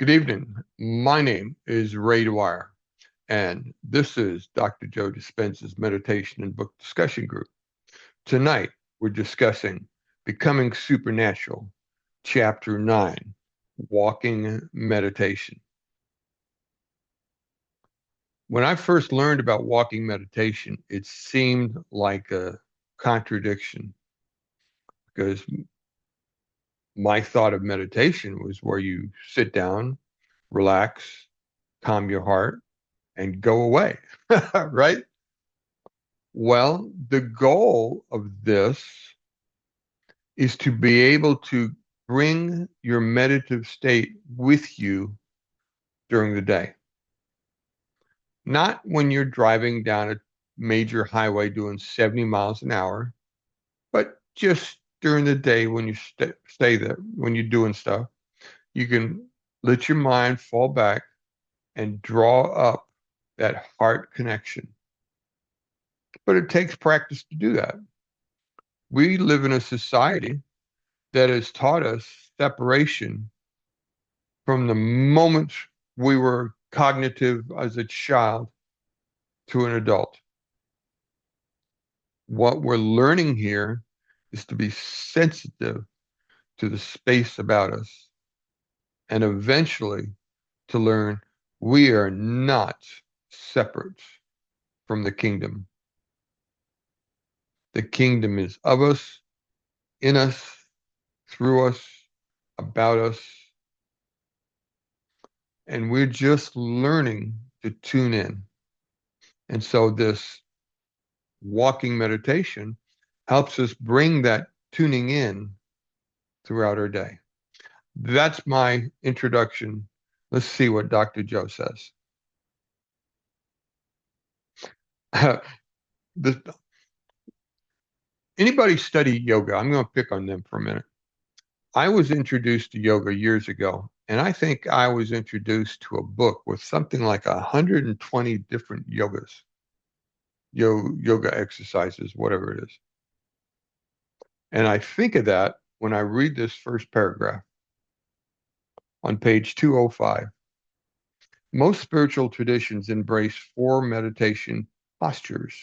Good evening. My name is Ray Dwyer, and this is Dr. Joe Dispenza's Meditation and Book Discussion Group. Tonight, we're discussing Becoming Supernatural, Chapter 9, Walking Meditation. When I first learned about walking meditation, it seemed like a contradiction because my thought of meditation was where you sit down, relax, calm your heart, and go away, right? Well, the goal of this is to be able to bring your meditative state with you during the day. Not when you're driving down a major highway doing 70 miles an hour, but just during the day when you stay there, when you're doing stuff, you can let your mind fall back and draw up that heart connection. But it takes practice to do that. We live in a society that has taught us separation from the moment we were cognitive as a child to an adult. What we're learning here is to be sensitive to the space about us and eventually to learn we are not separate from the kingdom. The kingdom is of us, in us, through us, about us, and we're just learning to tune in. And so this walking meditation helps us bring that tuning in throughout our day. That's my introduction. Let's see what Dr. Joe says. This, anybody study yoga? I'm going to pick on them for a minute. I was introduced to yoga years ago, and I think I was introduced to a book with something like 120 different yoga exercises, whatever it is. And I think of that when I read this first paragraph on page 205. Most spiritual traditions embrace four meditation postures.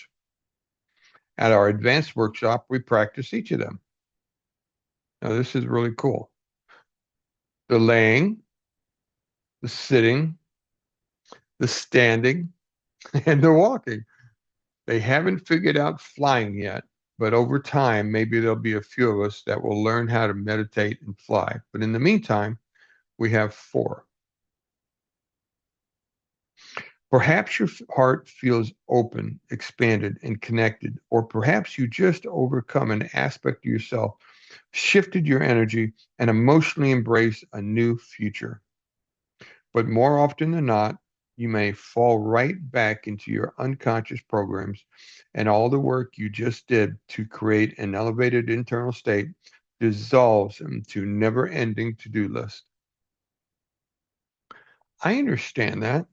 At our advanced workshop, we practice each of them. Now, this is really cool. The laying, the sitting, the standing, and the walking. They haven't figured out flying yet, but over time, maybe there'll be a few of us that will learn how to meditate and fly. But in the meantime, we have four. Perhaps your heart feels open, expanded, and connected, or perhaps you just overcome an aspect of yourself, shifted your energy, and emotionally embrace a new future. But more often than not, you may fall right back into your unconscious programs, and all the work you just did to create an elevated internal state dissolves into never-ending to-do list. I understand that.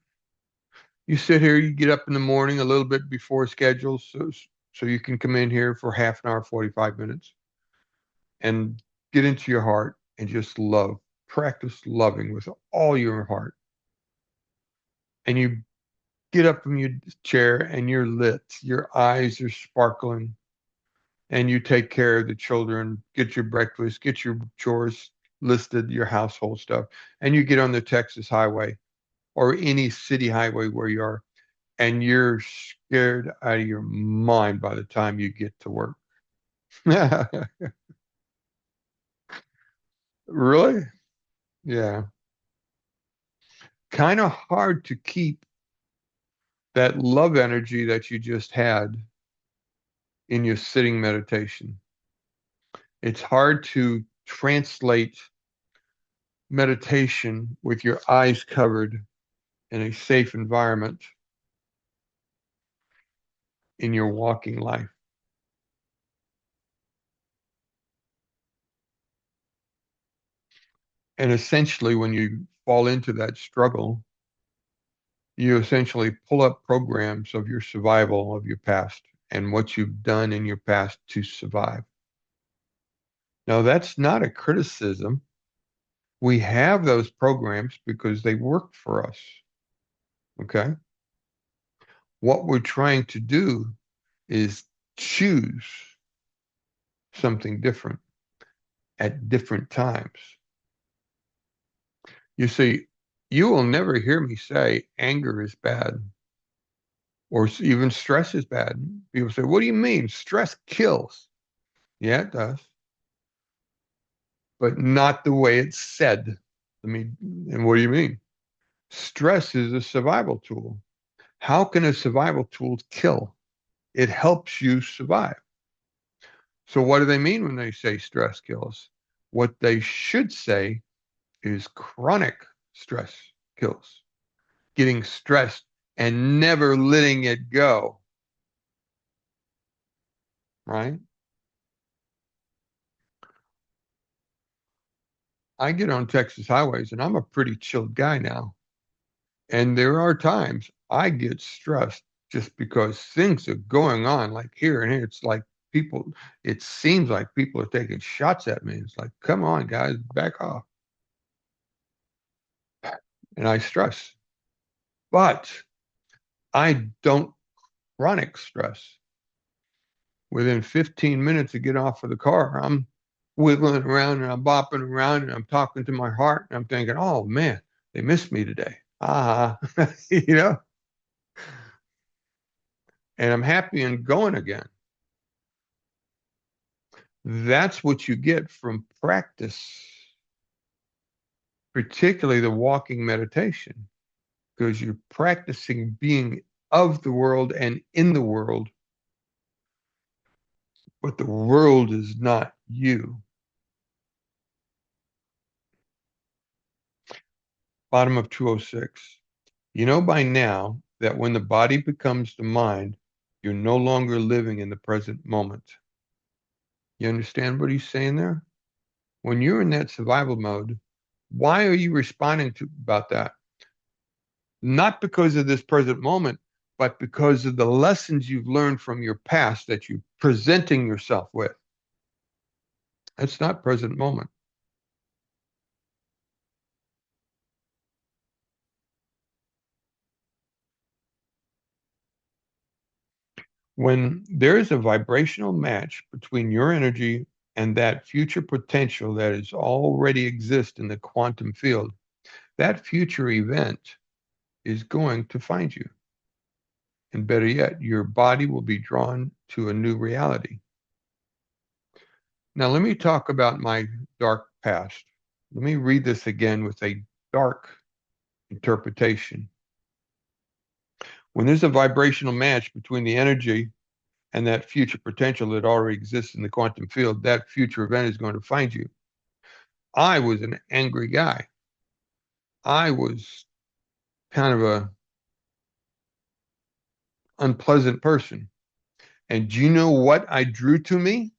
You sit here, you get up in the morning a little bit before schedule so you can come in here for half an hour, 45 minutes and get into your heart and just love. Practice loving with all your heart. And you get up from your chair and you're lit. Your eyes are sparkling and you take care of the children, get your breakfast, get your chores listed, your household stuff, and you get on the Texas highway or any city highway where you are and you're scared out of your mind by the time you get to work. Really? Yeah. Kind of hard to keep that love energy that you just had in your sitting meditation. It's hard to translate meditation with your eyes covered in a safe environment in your walking life. And essentially, when you fall into that struggle, you essentially pull up programs of your survival of your past and what you've done in your past to survive. Now, that's not a criticism. We have those programs because they work for us. Okay. What we're trying to do is choose something different at different times. You see, you will never hear me say anger is bad or even stress is bad. People say, what do you mean? Stress kills. Yeah, it does, but not the way it's said. I mean, and what do you mean? Stress is a survival tool. How can a survival tool kill? It helps you survive. So, what do they mean when they say stress kills? What they should say is chronic stress kills. Getting stressed and never letting it go, right? I get on Texas highways and I'm a pretty chilled guy now. And there are times I get stressed just because things are going on like here and here. It's like people, it seems like people are taking shots at me. It's like, come on, guys, back off. And I stress. But I don't chronic stress. Within 15 minutes to get off of the car, I'm wiggling around and I'm bopping around and I'm talking to my heart and I'm thinking, oh man, they missed me today. Ah, you know, and I'm happy and going again. That's what you get from practice, particularly the walking meditation, because you're practicing being of the world and in the world, but the world is not you. Bottom of 206. You know by now that when the body becomes the mind, you're no longer living in the present moment. You understand what he's saying there? When you're in that survival mode, why are you responding to about that? Not because of this present moment, but because of the lessons you've learned from your past that you're presenting yourself with. That's not present moment. When there is a vibrational match between your energy and that future potential that is already exists in the quantum field, that future event is going to find you. And better yet, your body will be drawn to a new reality. Now, let me talk about my dark past. Let me read this again with a dark interpretation. When there's a vibrational match between the energy and that future potential that already exists in the quantum field, that future event is going to find you. I was an angry guy. I was kind of a unpleasant person. And do you know what I drew to me?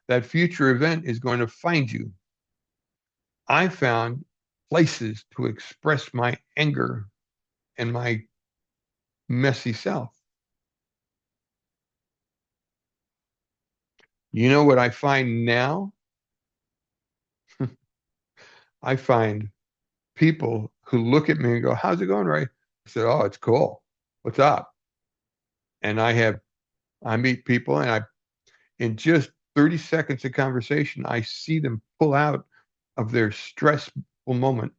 That future event is going to find you. I found places to express my anger and my messy self. You know what I find now? I find people who look at me and go, how's it going, Ray? I said, oh, it's cool. What's up? And I meet people and in just 30 seconds of conversation, I see them pull out of their stressful moment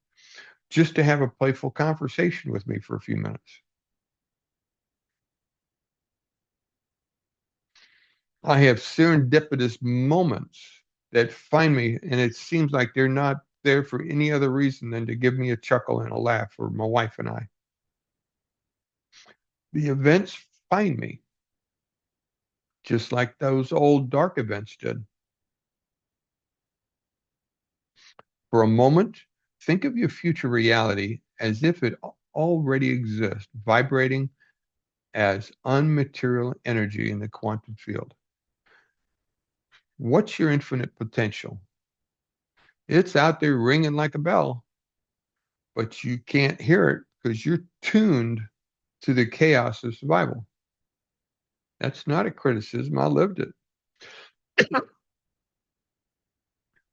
just to have a playful conversation with me for a few minutes. I have serendipitous moments that find me, and it seems like they're not there for any other reason than to give me a chuckle and a laugh, or my wife and I. The events find me, just like those old dark events did. For a moment, think of your future reality as if it already exists, vibrating as unmaterial energy in the quantum field. What's your infinite potential? It's out there ringing like a bell, but you can't hear it because you're tuned to the chaos of survival. That's not a criticism. I lived it.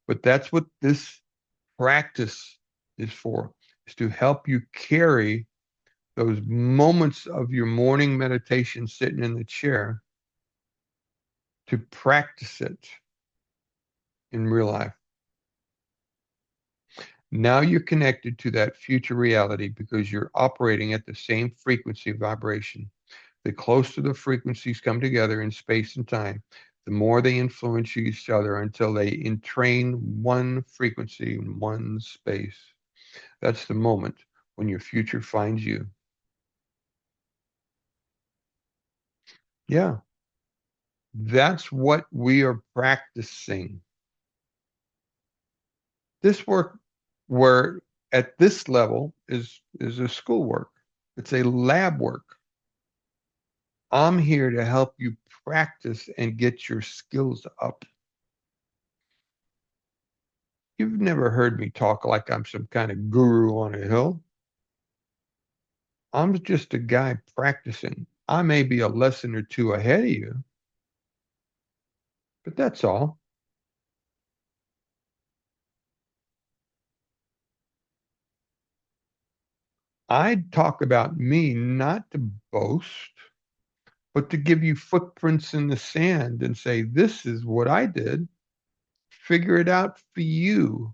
But that's what this practice is for, is to help you carry those moments of your morning meditation sitting in the chair to practice it in real life. Now you're connected to that future reality because you're operating at the same frequency vibration. The closer the frequencies come together in space and time, the more they influence each other until they entrain one frequency in one space. That's the moment when your future finds you. Yeah, that's what we are practicing. This work, where at this level is a schoolwork. It's a lab work. I'm here to help you practice and get your skills up. You've never heard me talk like I'm some kind of guru on a hill. I'm just a guy practicing. I may be a lesson or two ahead of you, but that's all. I talk about me not to boast, but to give you footprints in the sand and say, this is what I did. Figure it out for you.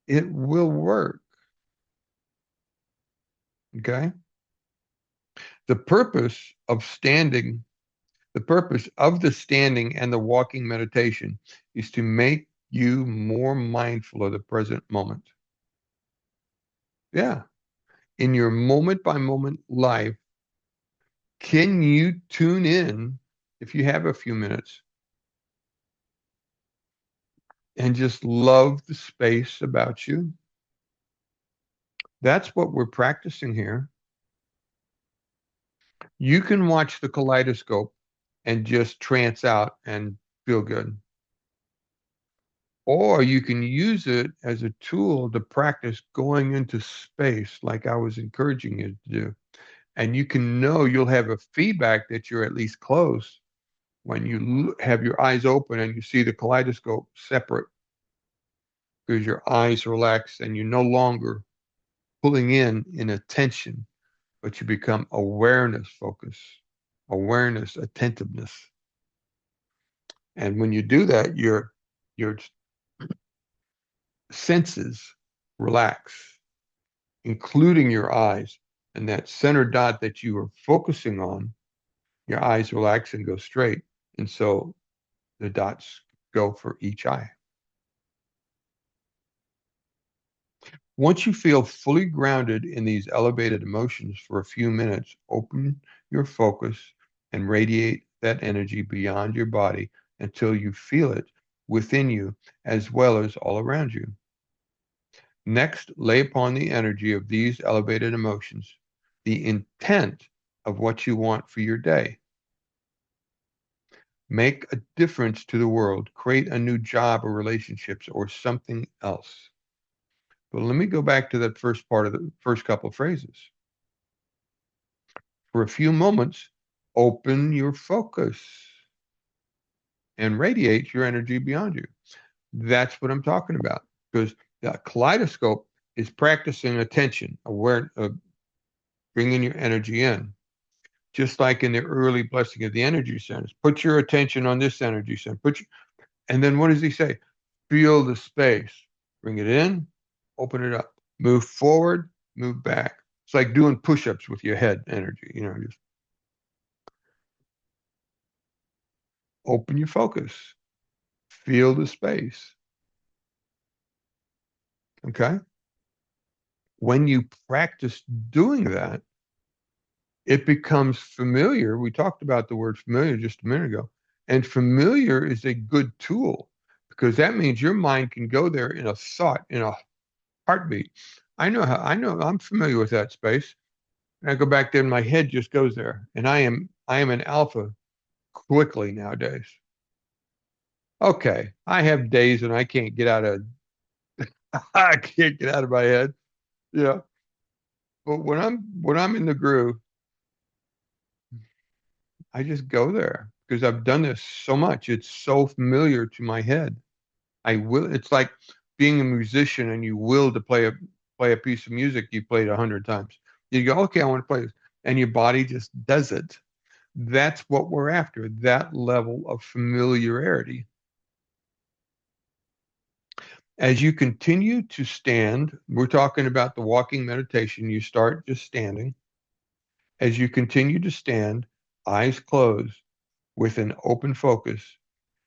It will work. Okay. The purpose of standing, the purpose of the standing and the walking meditation is to make you more mindful of the present moment. Yeah. In your moment by moment life, can you tune in if you have a few minutes and just love the space about you? That's what we're practicing here. You can watch the kaleidoscope and just trance out and feel good. Or you can use it as a tool to practice going into space, like I was encouraging you to do. And you can know you'll have a feedback that you're at least close when you have your eyes open and you see the kaleidoscope separate because your eyes relax and you're no longer pulling in attention, but you become awareness focus, awareness, attentiveness. And when you do that, your senses relax, including your eyes. And that center dot that you are focusing on, your eyes relax and go straight. And so the dots go for each eye. Once you feel fully grounded in these elevated emotions for a few minutes, open your focus and radiate that energy beyond your body until you feel it within you as well as all around you. Next, lay upon the energy of these elevated emotions the intent of what you want for your day. Make a difference to the world, create a new job or relationships or something else. But let me go back to that first part of the first couple of phrases. For a few moments, open your focus and radiate your energy beyond you. That's what I'm talking about because the kaleidoscope is practicing attention, bringing your energy in. Just like in the early blessing of the energy centers, put your attention on this energy center. And then what does he say? Feel the space. Bring it in, open it up, move forward, move back. It's like doing push-ups with your head energy, just open your focus, feel the space. Okay. When you practice doing that, it becomes familiar. We talked about the word familiar just a minute ago. And familiar is a good tool because that means your mind can go there in a thought, in a heartbeat. I know I'm familiar with that space. And I go back there and my head just goes there. And I am an alpha quickly nowadays. Okay. I have days and I can't get out of I can't get out of my head. Yeah. But when I'm in the groove, I just go there because I've done this so much. It's so familiar to my head. It's like being a musician and you will to play a piece of music you played 100 times. You go, okay, I want to play this, and your body just does it. That's what we're after, that level of familiarity. As you continue to stand, we're talking about the walking meditation. You start just standing. As you continue to stand, eyes closed, with an open focus,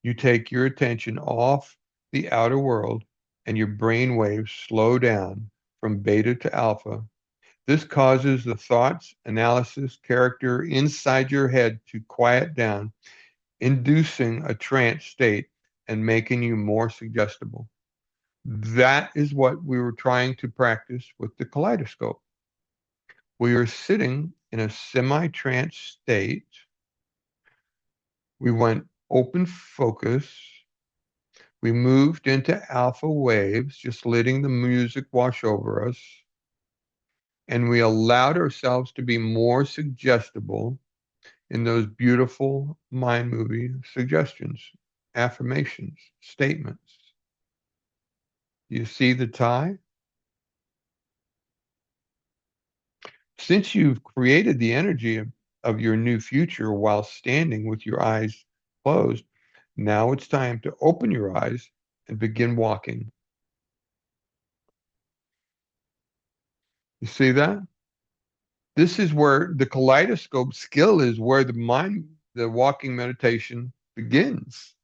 you take your attention off the outer world and your brain waves slow down from beta to alpha. This causes the thoughts, analysis, character inside your head to quiet down, inducing a trance state and making you more suggestible. That is what we were trying to practice with the kaleidoscope. We are sitting in a semi-trance state. We went open focus. We moved into alpha waves, just letting the music wash over us. And we allowed ourselves to be more suggestible in those beautiful mind movie suggestions, affirmations, statements. You see the tie? Since you've created the energy of your new future while standing with your eyes closed, now it's time to open your eyes and begin walking. You see that? This is where the kaleidoscope skill is, where the walking meditation begins.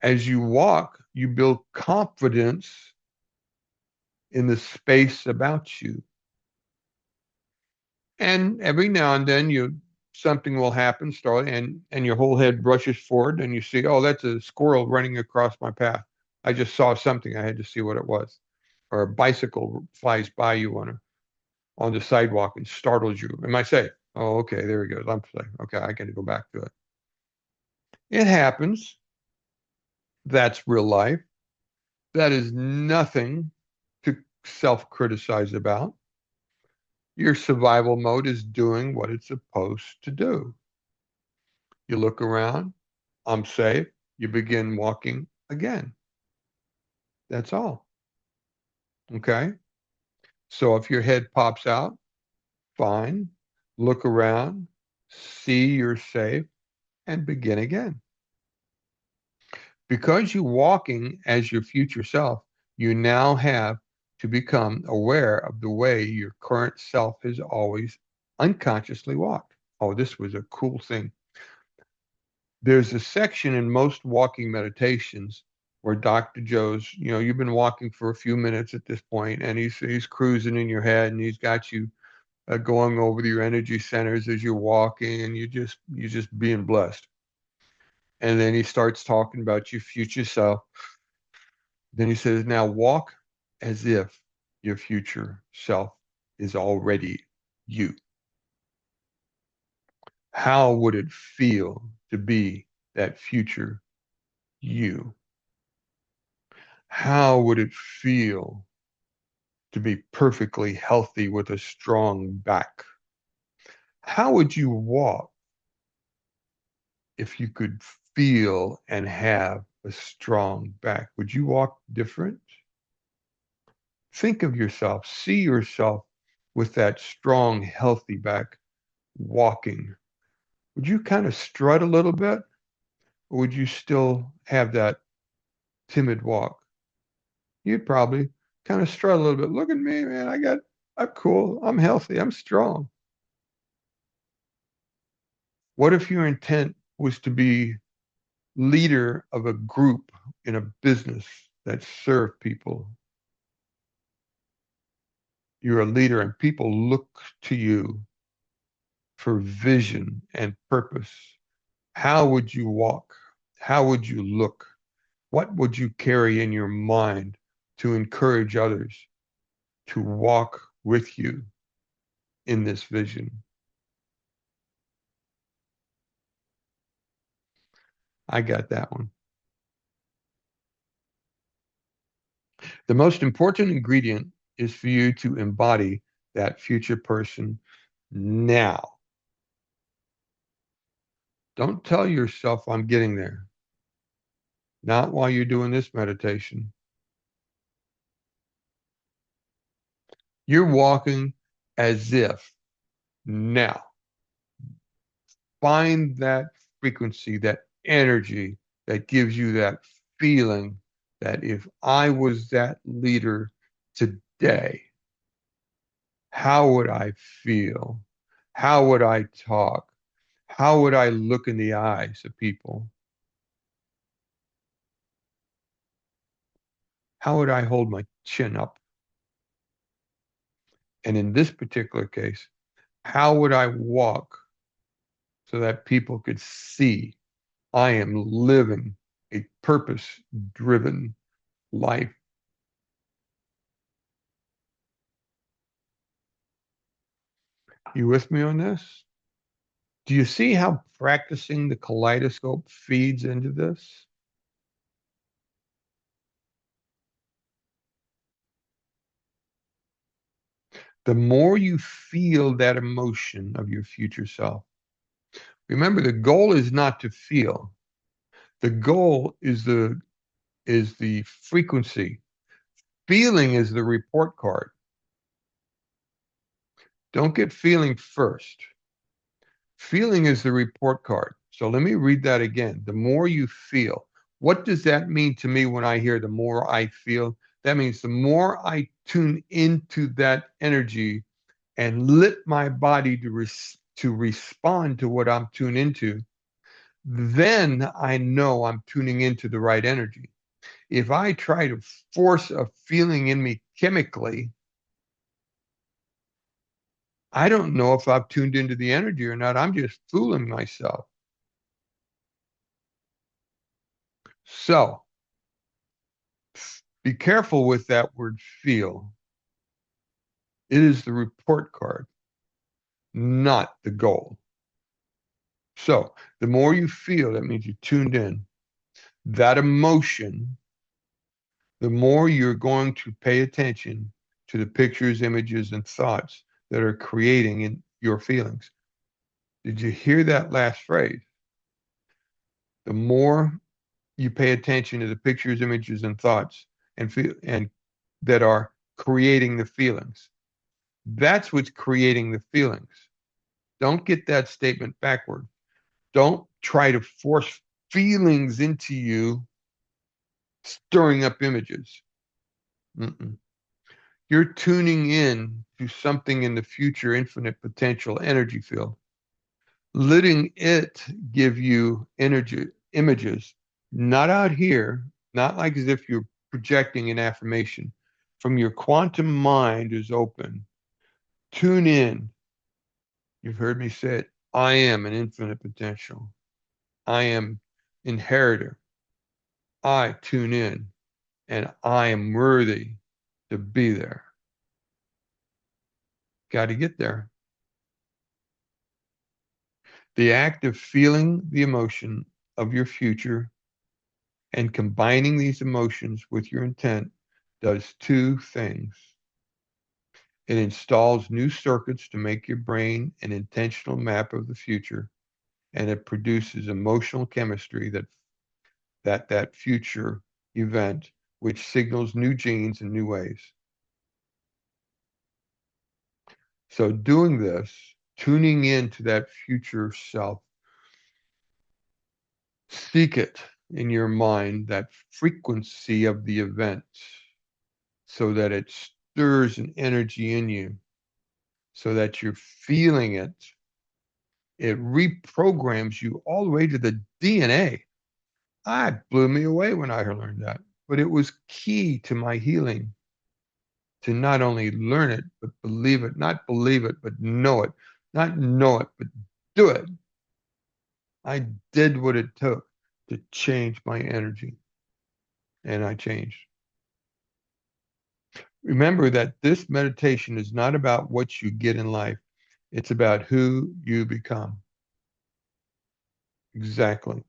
As you walk, you build confidence in the space about you. And every now and then something will happen, start and your whole head brushes forward and you see, oh, that's a squirrel running across my path. I just saw something, I had to see what it was. Or a bicycle flies by you on the sidewalk and startles you. And I say, oh, okay, there he goes. I'm saying, okay, I got to go back to it. It happens. That's real life. That is nothing to self-criticize about. Your survival mode is doing what it's supposed to do. You look around, I'm safe. You begin walking again. That's all. Okay. So if your head pops out, fine. Look around, see you're safe, and begin again. Because you're walking as your future self, you now have to become aware of the way your current self has always unconsciously walked. Oh, this was a cool thing. There's a section in most walking meditations where Dr. Joe's, you've been walking for a few minutes at this point, and he's cruising in your head, and he's got you going over your energy centers as you're walking, and you just being blessed. And then he starts talking about your future self. Then he says, now walk as if your future self is already you. How would it feel to be that future you? How would it feel to be perfectly healthy with a strong back? How would you walk if you could feel and have a strong back? Would you walk different? Think of yourself, see yourself with that strong, healthy back walking. Would you kind of strut a little bit? Or would you still have that timid walk? You'd probably kind of strut a little bit. Look at me, man. I'm cool. I'm healthy. I'm strong. What if your intent was to be leader of a group in a business that serve people? You're a leader and people look to you for vision and purpose. How would you walk? How would you look? What would you carry in your mind to encourage others to walk with you in this vision? I got that one. The most important ingredient is for you to embody that future person now. Don't tell yourself I'm getting there. Not while you're doing this meditation. You're walking as if now. Find that frequency, that energy that gives you that feeling that if I was that leader today, how would I feel? How would I talk? How would I look in the eyes of people? How would I hold my chin up? And in this particular case, how would I walk so that people could see I am living a purpose driven life? You with me on this? Do you see how practicing the kaleidoscope feeds into this? The more you feel that emotion of your future self, remember the goal is not to feel. The goal is the frequency. Feeling is the report card. Don't get feeling first. Feeling is the report card. So let me read that again. The more you feel, what does that mean to me when I hear the more I feel? That means the more I tune into that energy and lit my body to respond to what I'm tuned into, then I know I'm tuning into the right energy. If I try to force a feeling in me chemically, I don't know if I've tuned into the energy or not. I'm just fooling myself. So be careful with that word feel. It is the report card, not the goal. So the more you feel, that means you tuned in. That emotion, the more you're going to pay attention to the pictures, images, and thoughts that are creating in your feelings. Did you hear that last phrase? The more you pay attention to the pictures, images, and thoughts and that are creating the feelings. That's what's creating the feelings. Don't get that statement backward. Don't try to force feelings into you, stirring up images. Mm-mm. You're tuning in to something in the future infinite potential energy field, letting it give you energy images, not out here, not like as if you're projecting an affirmation. From your quantum mind is open. Tune in. You've heard me say it. I am an infinite potential. I am inheritor. I tune in and I am worthy to be there. Got to get there. The act of feeling the emotion of your future and combining these emotions with your intent does two things. It installs new circuits to make your brain an intentional map of the future, and it produces emotional chemistry that future event, which signals new genes in new ways. So doing this, tuning into that future self, seek it in your mind, that frequency of the event, so that it stirs an energy in you, so that you're feeling it. It reprograms you all the way to the DNA. I blew me away when I learned that, but it was key to my healing to not only learn it, but believe it, not believe it, but know it, not know it, but do it. I did what it took to change my energy, and I changed. Remember that this meditation is not about what you get in life, it's about who you become. Exactly.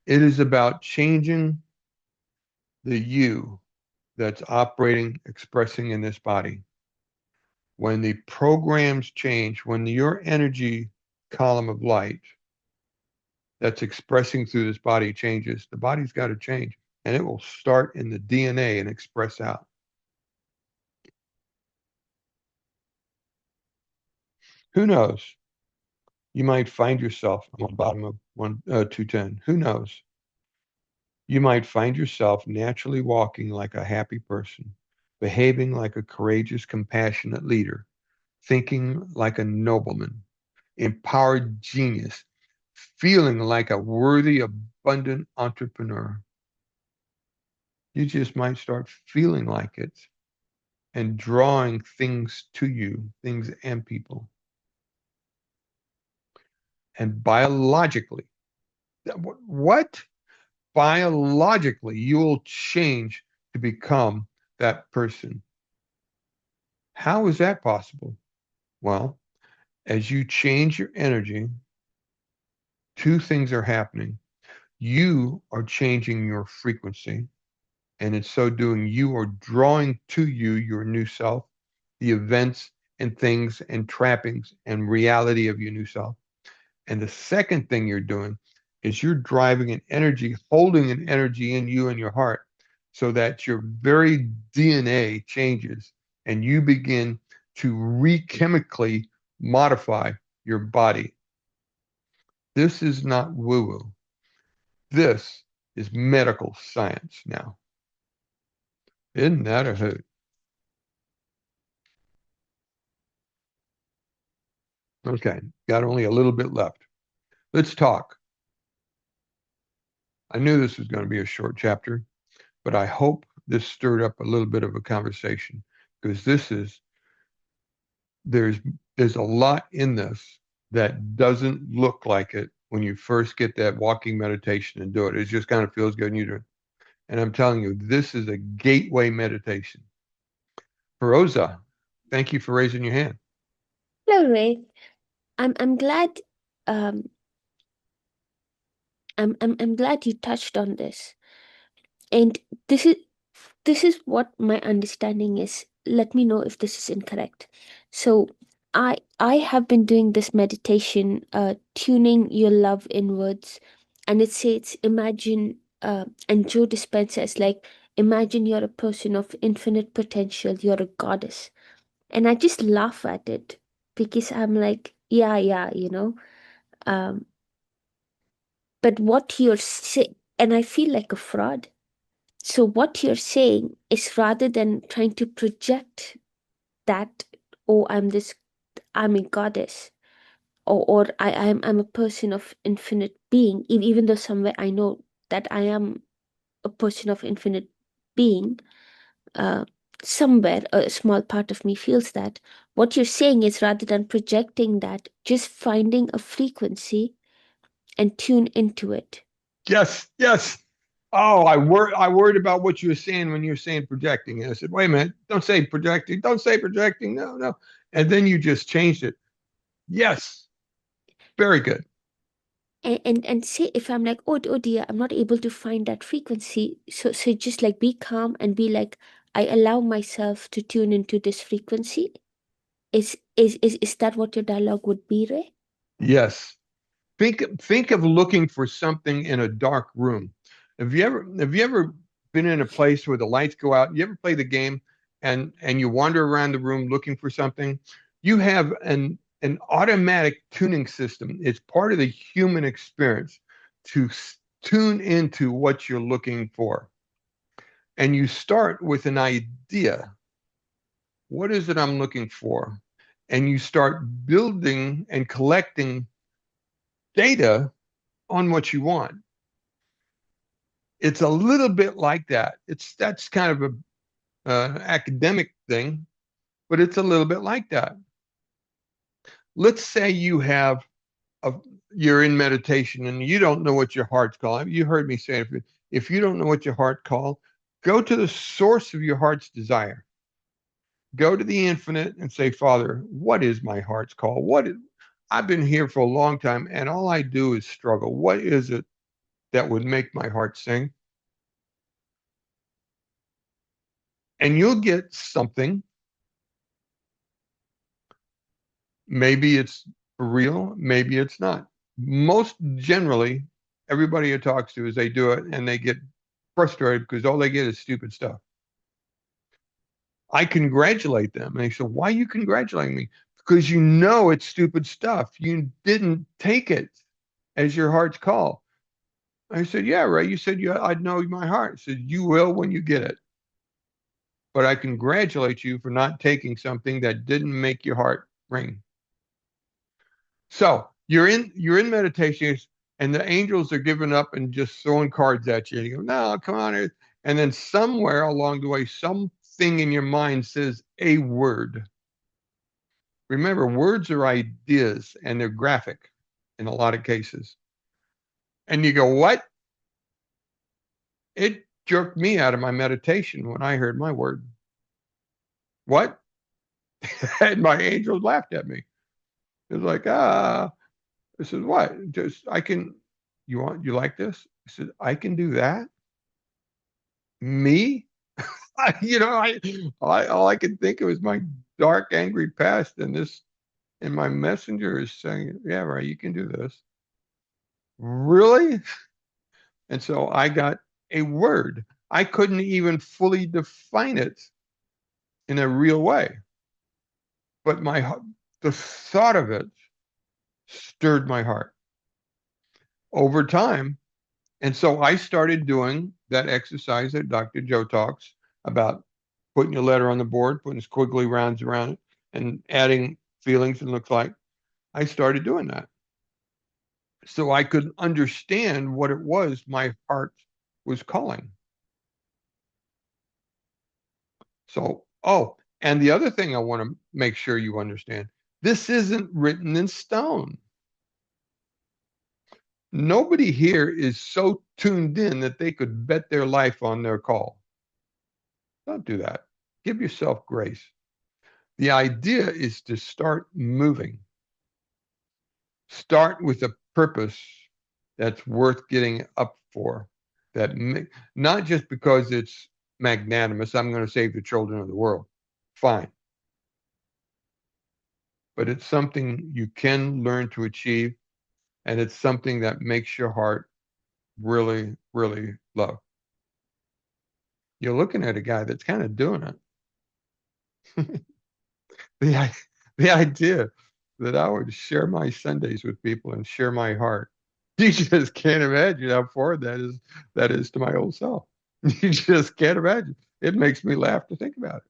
It is about changing the you that's operating, expressing in this body. When the programs change, when your energy column of light that's expressing through this body changes, the body's got to change and it will start in the DNA and express out. Who knows? You might find yourself on the bottom of 210. Who knows? You might find yourself naturally walking like a happy person, behaving like a courageous, compassionate leader, thinking like a nobleman, empowered genius, feeling like a worthy, abundant entrepreneur. You just might start feeling like it and drawing things to you, things and people. And biologically, what? Biologically, you'll change to become that person. How is that possible? Well, as you change your energy, two things are happening. You are changing your frequency, and in so doing, you are drawing to you your new self, the events and things and trappings and reality of your new self. And the second thing you're doing is you're driving an energy, holding an energy in you and your heart so that your very DNA changes and you begin to rechemically modify your body. This is not woo woo. This is medical science now. Isn't that a hoot? Okay, got only a little bit left. Let's talk. I knew this was going to be a short chapter, but I hope this stirred up a little bit of a conversation because there's there's a lot in this that doesn't look like it when you first get that walking meditation and do it. It just kind of feels good and you do it. And I'm telling you, this is a gateway meditation. Feroza, thank you for raising your hand. Hello, Ray. I'm glad um I'm glad you touched on this. And this is this is what my understanding is. Let me know if this is incorrect. So I have been doing this meditation, tuning your love inwards, and it says imagine and Joe Dispenza is like imagine you're a person of infinite potential, you're a goddess. And I just laugh at it because I'm like, yeah, Um, but what you're saying, and I feel like a fraud. So what you're saying is rather than trying to project that, oh, I'm a goddess, or I'm a person of infinite being, even though somewhere I know that I am a person of infinite being, uh, somewhere a small part of me feels that. What you're saying is rather than projecting that, just finding a frequency and tune into it. Yes, yes. Oh, I worried about what you were saying when you were saying projecting. And I said, wait a minute, don't say projecting, don't say projecting. No, no. And then you just changed it. Yes, very good. And say if I'm like, oh dear, I'm not able to find that frequency. So just like be calm and be like, I allow myself to tune into this frequency. Is that what your dialogue would be, Ray? Yes. Think of looking for something in a dark room. Have you ever been in a place where the lights go out? You ever play the game and you wander around the room looking for something? You have an automatic tuning system. It's part of the human experience to tune into what you're looking for. And you start with an idea. What is it I'm looking for? And you start building and collecting data on what you want. It's a little bit like that. That's kind of a academic thing, but it's a little bit like that. Let's say a you're in meditation and you don't know what your heart's calling. You heard me say if you don't know what your heart call, go to the source of your heart's desire. Go to the infinite and say, Father, what is my heart's call? I've been here for a long time and all I do is struggle. What is it that would make my heart sing? And you'll get something. Maybe it's for real, maybe it's not. Most generally, everybody who talks to is they do it and they get frustrated because all they get is stupid stuff. I congratulate them. And they say, why are you congratulating me? because you know it's stupid stuff. You didn't take it as your heart's call. I said, yeah, Ray, you said I'd know my heart. I said, you will when you get it. But I congratulate you for not taking something that didn't make your heart ring. So you're in meditation, and the angels are giving up and just throwing cards at you. And you go, no, come on. And then somewhere along the way, something in your mind says a word. Remember, words are ideas and they're graphic in a lot of cases. And you go, what? It jerked me out of my meditation when I heard my word. What? And my angels laughed at me. It's like, I said, what? Just you like this? I said, I can do that? Me? All I could think of was my dark, angry past, and my messenger is saying, yeah, right, you can do this. Really? And so I got a word. I couldn't even fully define it in a real way, but the thought of it stirred my heart over time. And so I started doing that exercise that Dr. Joe talks about, putting your letter on the board, putting squiggly rounds around it, and adding feelings and looks like. I started doing that so I could understand what it was my heart was calling. So, and the other thing I want to make sure you understand, this isn't written in stone. Nobody here is so tuned in that they could bet their life on their call. Don't do that. Give yourself grace. The idea is to start moving. Start with a purpose that's worth getting up for. Not just because it's magnanimous, I'm going to save the children of the world. Fine. But it's something you can learn to achieve, and it's something that makes your heart really, really love. You're looking at a guy that's kind of doing it. the the idea that I would share my Sundays with people and share my heart. You just can't imagine how foreign that is to my old self. You just can't imagine. It makes me laugh to think about it.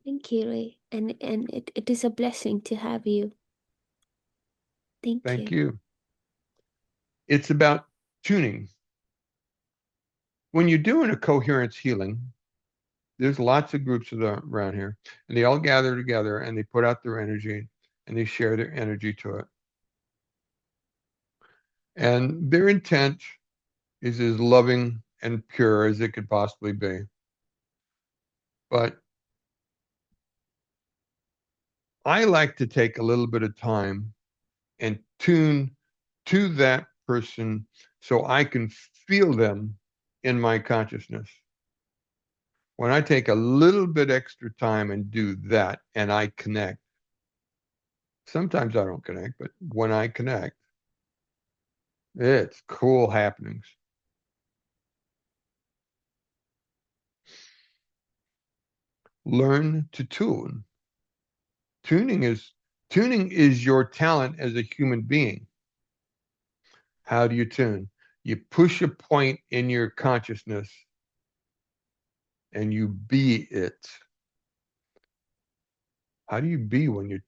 Thank you, Ray. And it is a blessing to have you. Thank Thank you. you. It's about tuning. When you're doing a coherence healing, there's lots of groups around here, and they all gather together and they put out their energy and they share their energy to it. And their intent is as loving and pure as it could possibly be. But I like to take a little bit of time and tune to that person so I can feel them in my consciousness. When I take a little bit extra time and do that and I connect, sometimes I don't connect, but when I connect, it's cool happenings. Learn to tune. Tuning is tuning is your talent as a human being. How do you tune? You push a point in your consciousness and you be it. How do you be when you're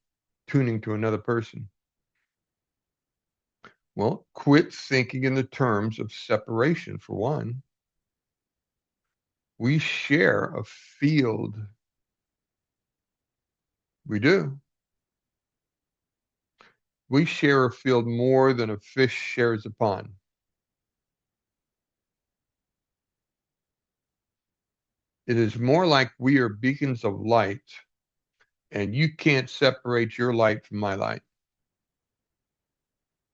tuning to another person? Well, quit thinking in the terms of separation, for one. We share a field. We do. We share a field more than a fish shares a pond. It is more like we are beacons of light, and you can't separate your light from my light.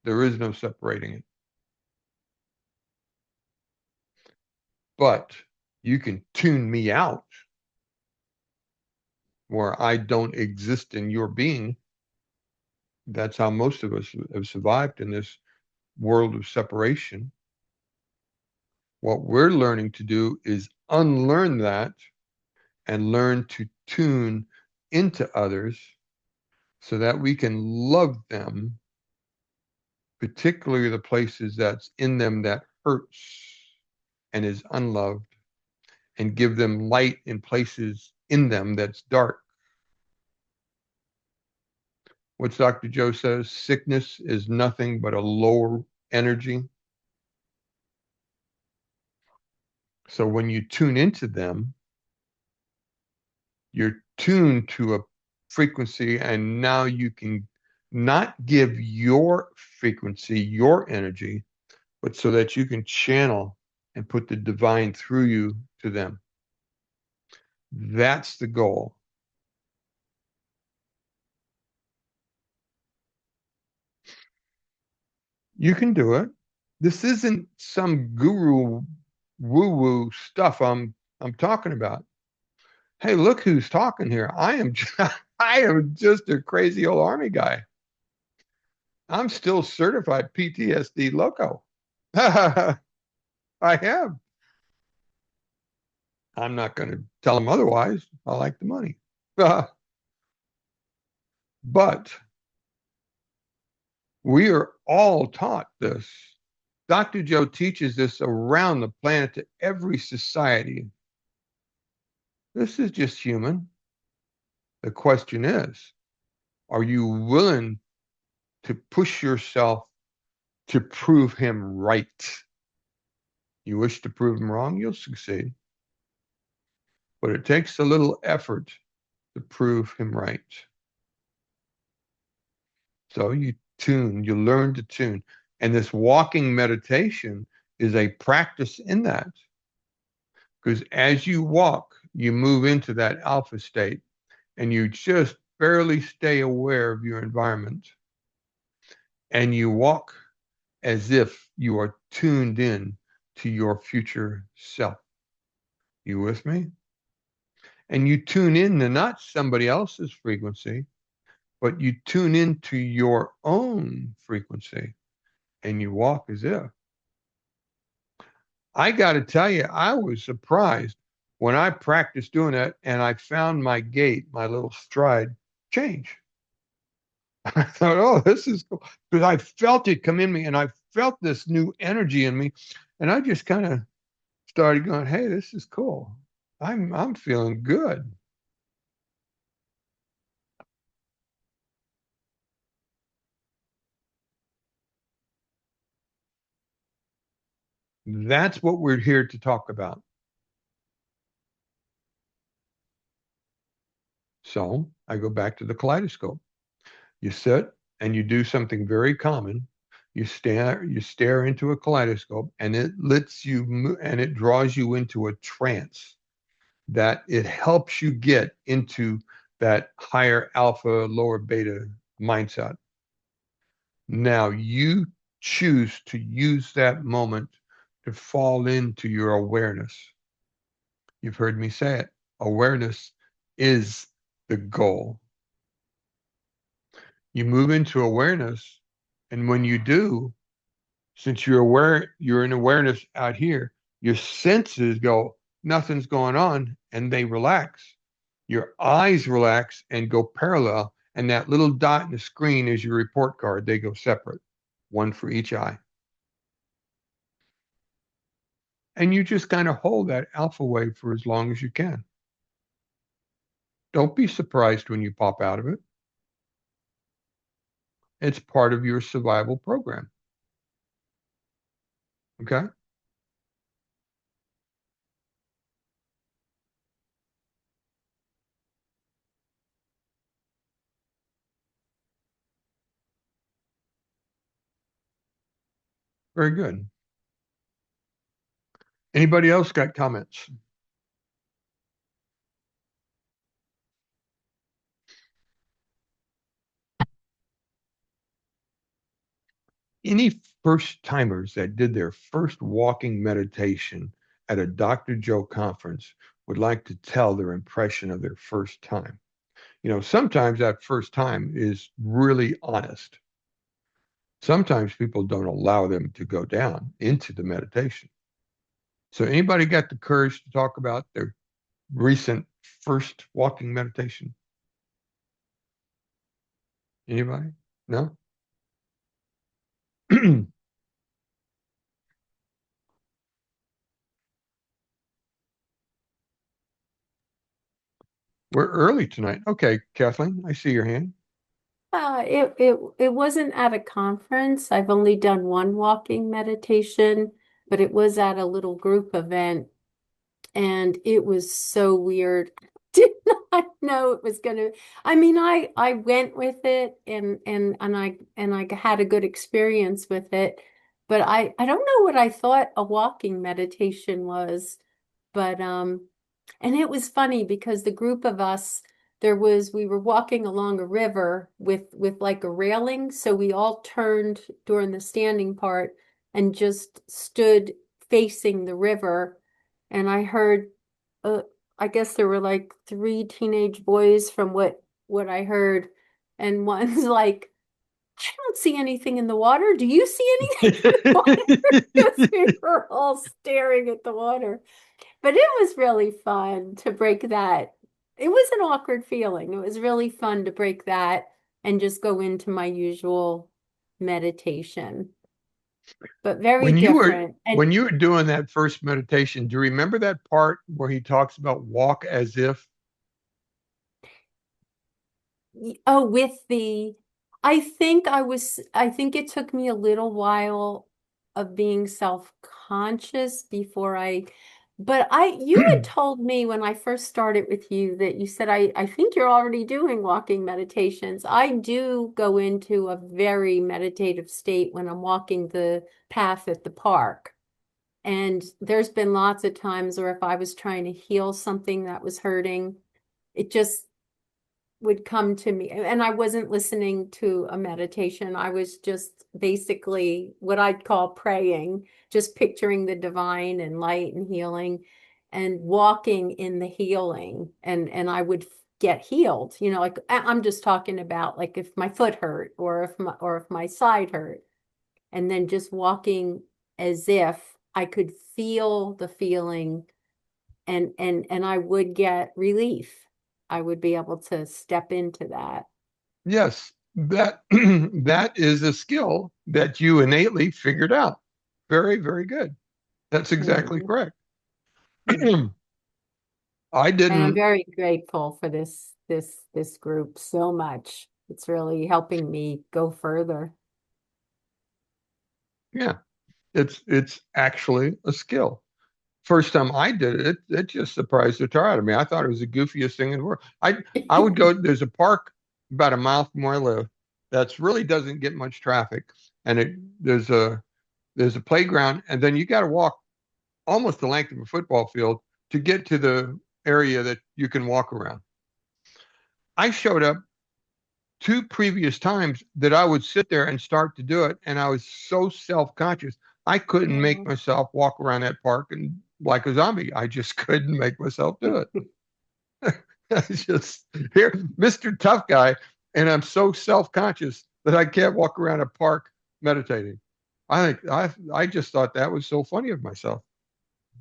There is no separating it. But you can tune me out where I don't exist in your being. That's how most of us have survived in this world of separation. What we're learning to do is unlearn that and learn to tune into others so that we can love them, particularly the places that's in them that hurts and is unloved, and give them light in places in them that's dark. What Dr. Joe says, sickness is nothing but a lower energy. So when you tune into them, you're tuned to a frequency, and now you can not give your frequency, your energy, but so that you can channel and put the divine through you to them. That's the goal. You can do it. This isn't some guru woo-woo stuff I'm talking about. Hey, look who's talking here. I am just a crazy old army guy. I'm still certified PTSD loco. I have. I'm not going to tell them otherwise. I like the money. But we are all taught this. Dr. Joe teaches this around the planet to every society. This is just human. The question is, are you willing to push yourself to prove him right? You wish to prove him wrong, you'll succeed. But it takes a little effort to prove him right. So you tune, you learn to tune. And this walking meditation is a practice in that. Because as you walk, you move into that alpha state and you just barely stay aware of your environment. And you walk as if you are tuned in to your future self. You with me? And you tune in to not somebody else's frequency, but you tune into your own frequency and you walk as if. I got to tell you, I was surprised when I practiced doing that and I found my gait, my little stride change. I thought, oh, this is cool. Because I felt it come in me and I felt this new energy in me. And I just kind of started going, hey, this is cool. I'm feeling good. That's what we're here to talk about. So I go back to the kaleidoscope. You sit and you do something very common. You stare into a kaleidoscope, and it lets you and it draws you into a trance that it helps you get into that higher alpha, lower beta mindset. Now you choose to use that moment to fall into your awareness. You've heard me say it. Awareness is the goal. You move into awareness, and when you do, since you're aware, you're in awareness out here, your senses go, nothing's going on, and they relax. Your eyes relax and go parallel, and that little dot in the screen is your report card. They go separate, one for each eye. And you just kind of hold that alpha wave for as long as you can. Don't be surprised when you pop out of it. It's part of your survival program. Okay? Very good. Anybody else got comments? Any first timers that did their first walking meditation at a Dr. Joe conference would like to tell their impression of their first time? Sometimes that first time is really honest. Sometimes people don't allow them to go down into the meditation. So anybody got the courage to talk about their recent first walking meditation? Anybody? No? We're early tonight. Okay, Kathleen, I see your hand. It wasn't at a conference. I've only done one walking meditation, but it was at a little group event, and it was so weird. Did not know it was gonna. I mean, I went with it, and I had a good experience with it, but I don't know what I thought a walking meditation was, but and it was funny because the group of us, we were walking along a river with like a railing, so we all turned during the standing part and just stood facing the river. And I heard, uh, I guess there were like three teenage boys from what I heard, and one's like, I don't see anything in the water. Do you see anything in the water? Because we were all staring at the water. But it was really fun to break that. It was an awkward feeling. It was really fun to break that and just go into my usual meditation, but very When you were different. And when you were doing that first meditation, do you remember that part where he talks about walk as if? oh, I think it took me a little while of being self-conscious before you had told me when I first started with you that you said, I think you're already doing walking meditations. I do go into a very meditative state when I'm walking the path at the park. And there's been lots of times where if I was trying to heal something that was hurting, it just would come to me. And I wasn't listening to a meditation. I was just basically what I'd call praying, just picturing the divine and light and healing and walking in the healing. And I would get healed. Like I'm just talking about like if my foot hurt or if my side hurt. And then just walking as if I could feel the feeling, and I would get relief. I would be able to step into that. Yes, that that is a skill that you innately figured out. Very, very good. That's exactly Mhm. correct. Yeah. I And I'm didn't, very grateful for this group so much. It's really helping me go further. yeah, it's actually a skill. First time I did it, it just surprised the tar out of me. I thought it was the goofiest thing in the world. I would go, there's a park about a mile from where I live that's really doesn't get much traffic. And there's a playground, and then you got to walk almost the length of a football field to get to the area that you can walk around. I showed up two previous times that I would sit there and start to do it, and I was so self-conscious. I couldn't make Oh. myself walk around that park and like a zombie. I just couldn't make myself do it. I just here, Mr. Tough Guy, and I'm so self-conscious that I can't walk around a park meditating. I just thought that was so funny of myself.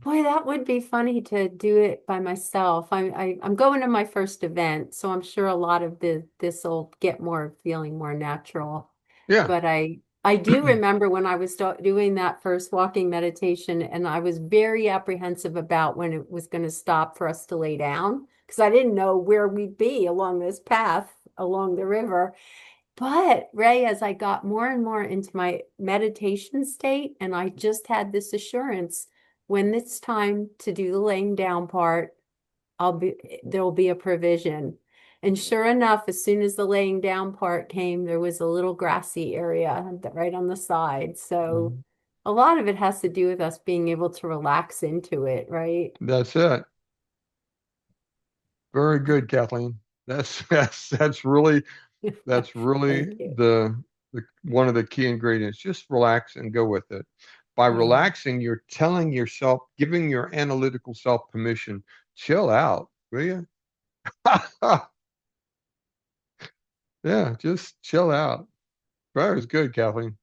Boy, that would be funny to do it by myself. I'm going to my first event, so I'm sure a lot of this will get more feeling more natural. Yeah. But I do remember when I was doing that first walking meditation, and I was very apprehensive about when it was going to stop for us to lay down because I didn't know where we'd be along this path along the river. But Ray, as I got more and more into my meditation state, and I just had this assurance, when it's time to do the laying down part, there'll be a provision. And sure enough, as soon as the laying down part came, there was a little grassy area right on the side. So Mhm. a lot of it has to do with us being able to relax into it, right? That's it. Very good, Kathleen. That's Thank really you. the one of the key ingredients. Just relax and go with it. By Yeah. relaxing, you're telling yourself, giving your analytical self permission, chill out, will you? Yeah, just chill out. That was good, Kathleen.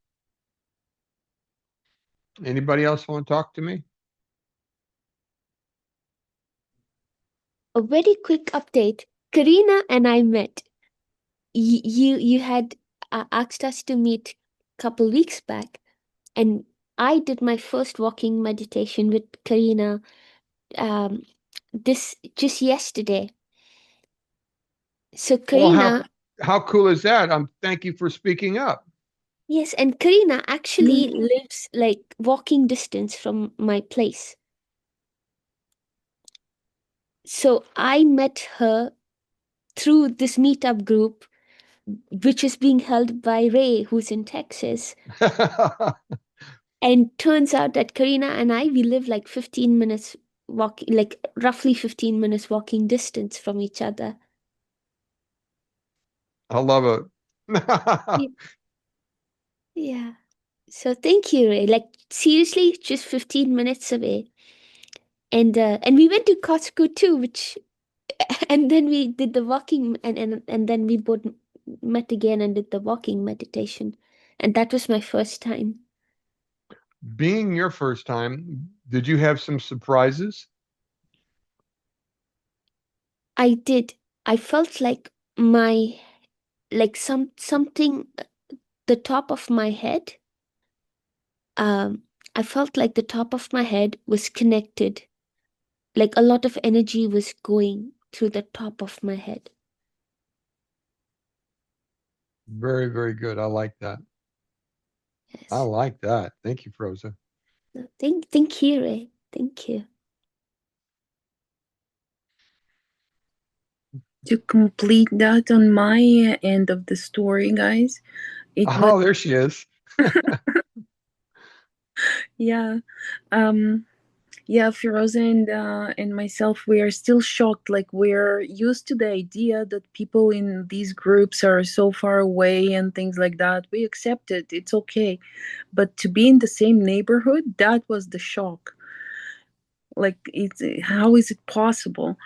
Anybody else want to talk to me? A very quick update. Karina and I met. you had asked us to meet a couple weeks back, and I did my first walking meditation with Karina um this just yesterday. So Well, Karina, how cool is that? Thank you for speaking up. yes, and Karina actually Mm. lives like walking distance from my place. So I met her through this meetup group, which is being held by Ray, who's in Texas. And turns out that Karina and I, we live like 15 minutes walking, like roughly 15 minutes walking distance from each other. I love it. Yeah. Yeah. So thank you, Ray. Like seriously, just 15 minutes away. And we went to Costco too, which and then we did the walking and then we both met again and did the walking meditation. And that was my first time. Being your first time, did you have some surprises? I did. I felt like my like something the top of my head. Um, I felt like the top of my head was connected. Like a lot of energy was going through the top of my head. Very, very good. I like that. I Yes. like that. Thank you, Froza. No, thank you, Ray. Thank you. To complete that on my end of the story, guys, it was Oh, there she is. yeah, um, yeah, Firoza and myself, we are still shocked. Like we're used to the idea that people in these groups are so far away and things like that. We accept it; it's okay. But to be in the same neighborhood, that was the shock. Like, it's how is it possible?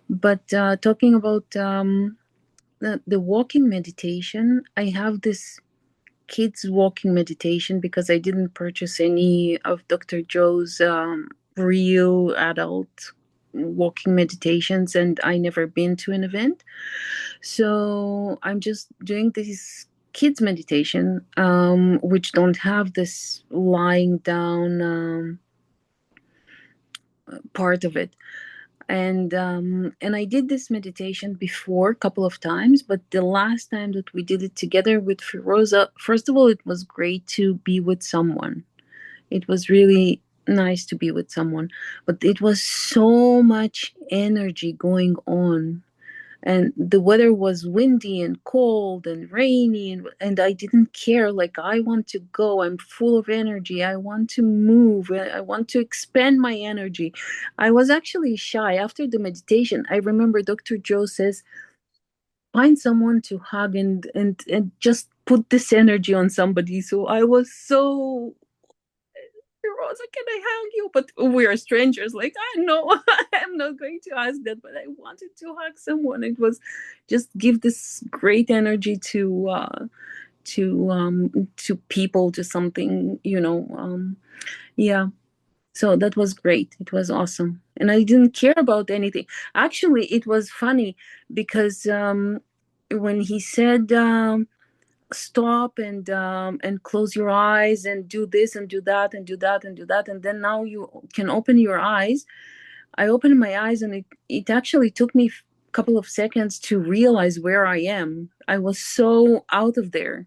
But talking about the walking meditation, I have this kids walking meditation because I didn't purchase any of Dr. Joe's real adult walking meditations, and I never been to an event. So I'm just doing this kids meditation, which don't have this lying down part of it. And I did this meditation before a couple of times, but the last time that we did it together with Firoza, first of all, it was great to be with someone. It was really nice to be with someone, but it was so much energy going on, and the weather was windy and cold and rainy, and I didn't care. Like, I want to go, I'm full of energy, I want to move, I want to expand my energy. I was actually shy after the meditation. I remember Dr. Joe says, find someone to hug and just put this energy on somebody. So I was so, Rosa, can I hug you? But we are strangers. Like, I know I'm not going to ask that, but I wanted to hug someone. It was just give this great energy to people, to something, yeah. So that was great. It was awesome, and I didn't care about anything. Actually, it was funny because when he said, stop and close your eyes and do this and do that and do that and do that, and then now you can open your eyes. I opened my eyes, and it actually took me a couple of seconds to realize where I am. I was so out of there.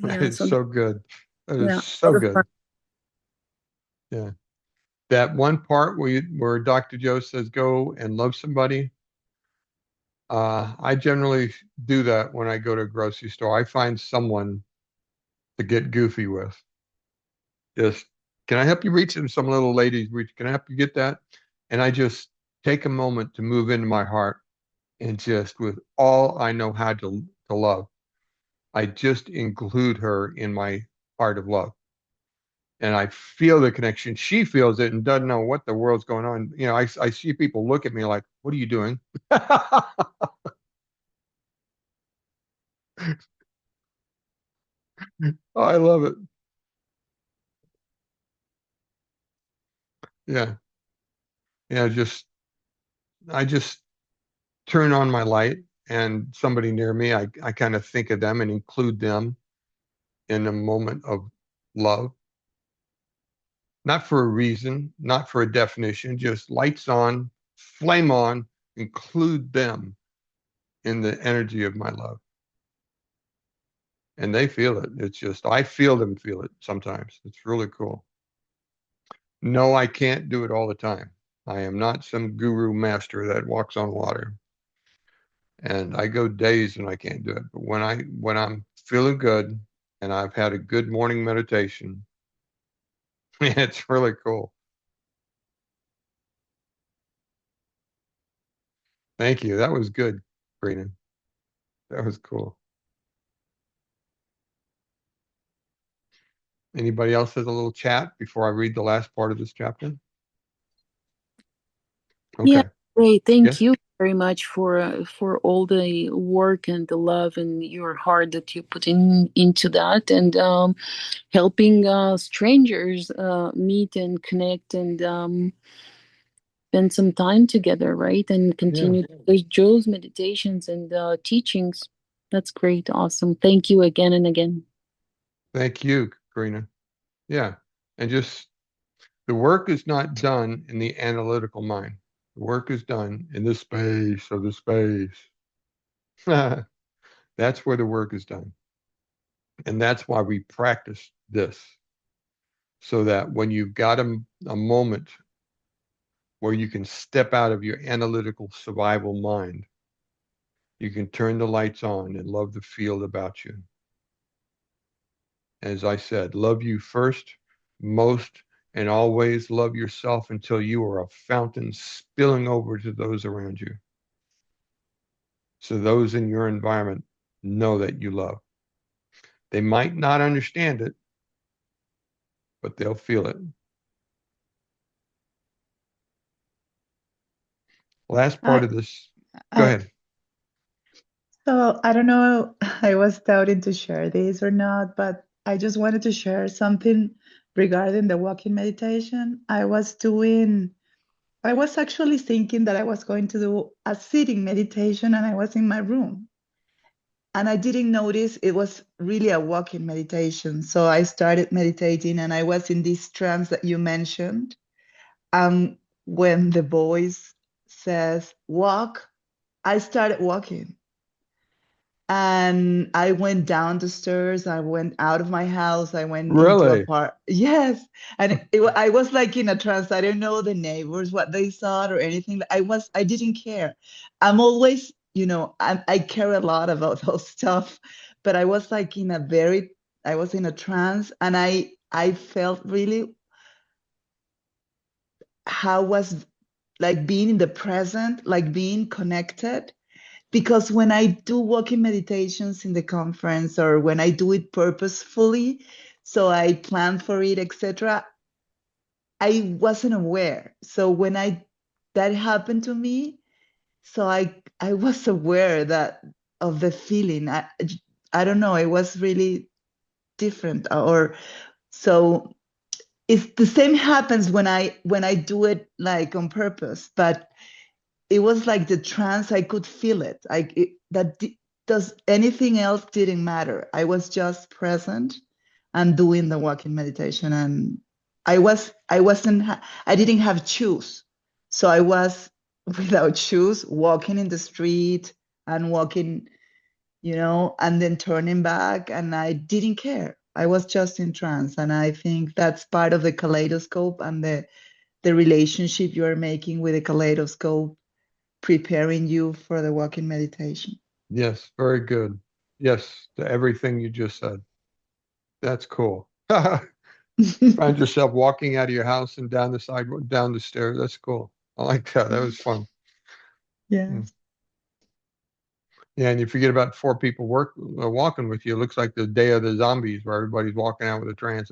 That Yeah, is so so good. That is yeah, so good. Yeah. That one part where Dr. Joe says go and love somebody. I generally do that when I go to a grocery store. I find someone to get goofy with. Just, can I help you reach? And some little ladies reach, can I help you get that? And I just take a moment to move into my heart and just with all I know how to love, I just include her in my heart of love. And I feel the connection. She feels it and doesn't know what the world's going on. I see people look at me like, what are you doing? Oh, I love it. Yeah. Yeah. I just turn on my light and somebody near me, I kind of think of them and include them in a moment of love. Not for a reason, not for a definition, just lights on, flame on, include them in the energy of my love. And they feel it. It's just, I feel them feel it sometimes. It's really cool. No, I can't do it all the time. I am not some guru master that walks on water. And I go days when I can't do it. But when I'm feeling good and I've had a good morning meditation, it's really cool. Thank you. That was good, Karina. That was cool. Anybody else has a little chat before I read the last part of this chapter? Yeah, Okay. great. Thank Yes. you very much for all the work and the love and your heart that you put into that, and helping strangers meet and connect and spend some time together, right? And continue there's Joe's meditations and teachings. That's great. Awesome. Thank you again and again. Thank you, Karina. Yeah. And just the work is not done in the analytical mind. The work is done in the space of the space. That's where the work is done. And that's why we practice this. So that when you've got a moment where you can step out of your analytical survival mind, you can turn the lights on and love the field about you. As I said, love you first, most, and always love yourself until you are a fountain spilling over to those around you. So those in your environment know that you love. They might not understand it, but they'll feel it. Last part of this. Go ahead. So I don't know, I was doubting to share this or not, but I just wanted to share something regarding the walking meditation. I was actually thinking that I was going to do a sitting meditation, and I was in my room. And I didn't notice it was really a walking meditation. So I started meditating, and I was in this trance that you mentioned. When the voice says, walk, I started walking. And I went down the stairs. I went out of my house. I went into Really? a park. Yes. And I was like in a trance. I didn't know the neighbors, what they thought or anything. I didn't care. I'm always, I care a lot about those stuff, but I was like I was in a trance, and I felt really how was like being in the present, like being connected. Because when I do walking meditations in the conference, or when I do it purposefully, so I plan for it, etc., I wasn't aware. So when that happened to me, so I was aware that of the feeling. I don't know, it was really different. Or so it's the same happens when I do it like on purpose, but it was like the trance. I could feel it. Does anything else didn't matter. I was just present and doing the walking meditation, and I didn't have shoes, so I was without shoes, walking in the street and walking, and then turning back, and I didn't care. I was just in trance, and I think that's part of the kaleidoscope and the relationship you are making with the kaleidoscope, preparing you for the walking meditation. Yes, very good. Yes, to everything you just said. That's cool. Find yourself walking out of your house and down the sidewalk, down the stairs. That's cool. I like that. That was fun. Yes. Yeah, and you forget about four people walking with you. It looks like the Day of the Zombies, where everybody's walking out with a trance.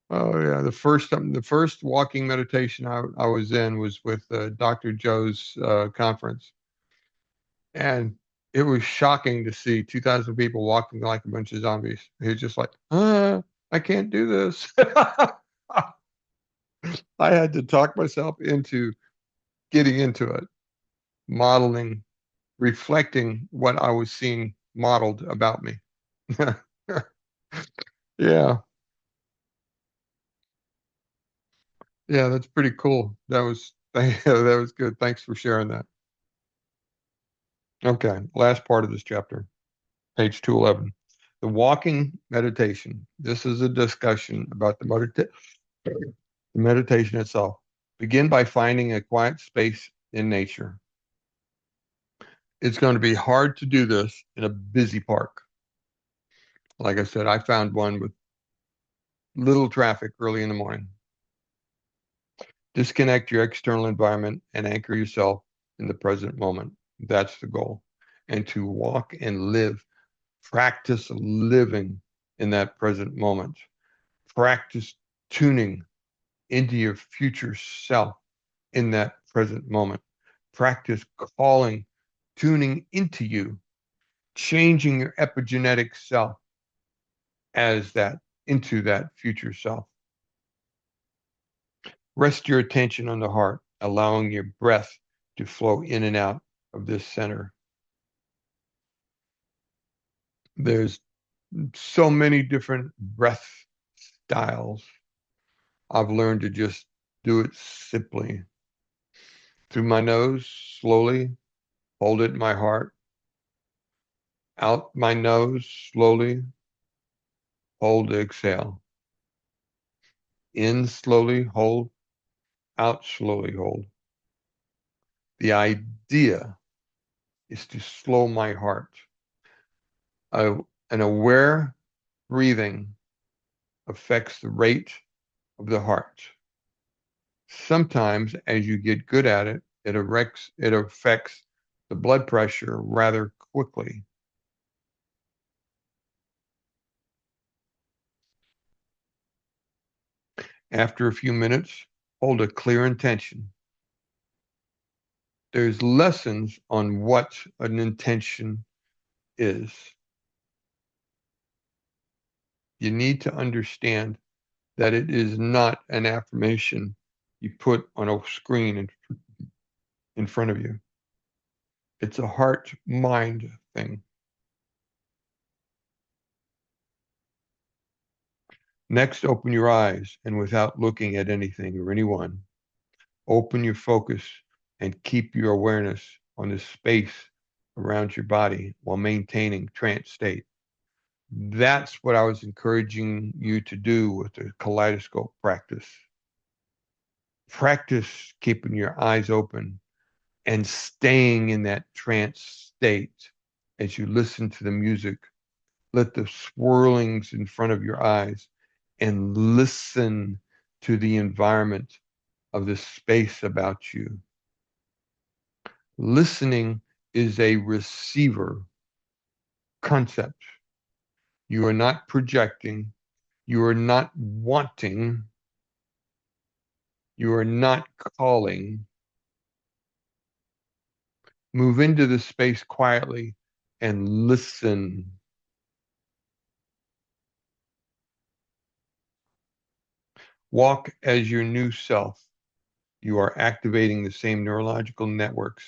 Oh yeah, the first walking meditation I was in was with Dr. Joe's conference, and it was shocking to see 2,000 people walking like a bunch of zombies. He was just like, I can't do this. I had to talk myself into getting into it. modeling, reflecting what I was seeing modeled about me. Yeah. Yeah, that's pretty cool. That was that was good. Thanks for sharing that. Okay, last part of this chapter, page 211. The walking meditation. This is a discussion about the meditation itself. Begin by finding a quiet space in nature. It's going to be hard to do this in a busy park. Like I said, I found one with little traffic early in the morning. Disconnect your external environment and anchor yourself in the present moment. That's the goal. And to walk and live, practice living in that present moment. Practice tuning into your future self in that present moment. Practice calling, tuning into you, changing your epigenetic self as that, into that future self. Rest your attention on the heart, allowing your breath to flow in and out of this center. There's so many different breath styles. I've learned to just do it simply. Through my nose, slowly, hold it in my heart. Out my nose, slowly, hold, exhale. In slowly, hold. Out slowly, hold. The idea is to slow my heart. An aware breathing affects the rate of the heart. Sometimes, as you get good at it, it affects the blood pressure rather quickly. After a few minutes, hold a clear intention. There's lessons on what an intention is. You need to understand that it is not an affirmation you put on a screen in front of you. It's a heart-mind thing. Next, open your eyes, and without looking at anything or anyone, open your focus and keep your awareness on the space around your body while maintaining trance state. That's what I was encouraging you to do with the kaleidoscope practice. Practice keeping your eyes open and staying in that trance state as you listen to the music. Let the swirlings in front of your eyes and listen to the environment of the space about you. Listening is a receiver concept. You are not projecting. You are not wanting. You are not calling. Move into the space quietly and listen. Walk as your new self. You are activating the same neurological networks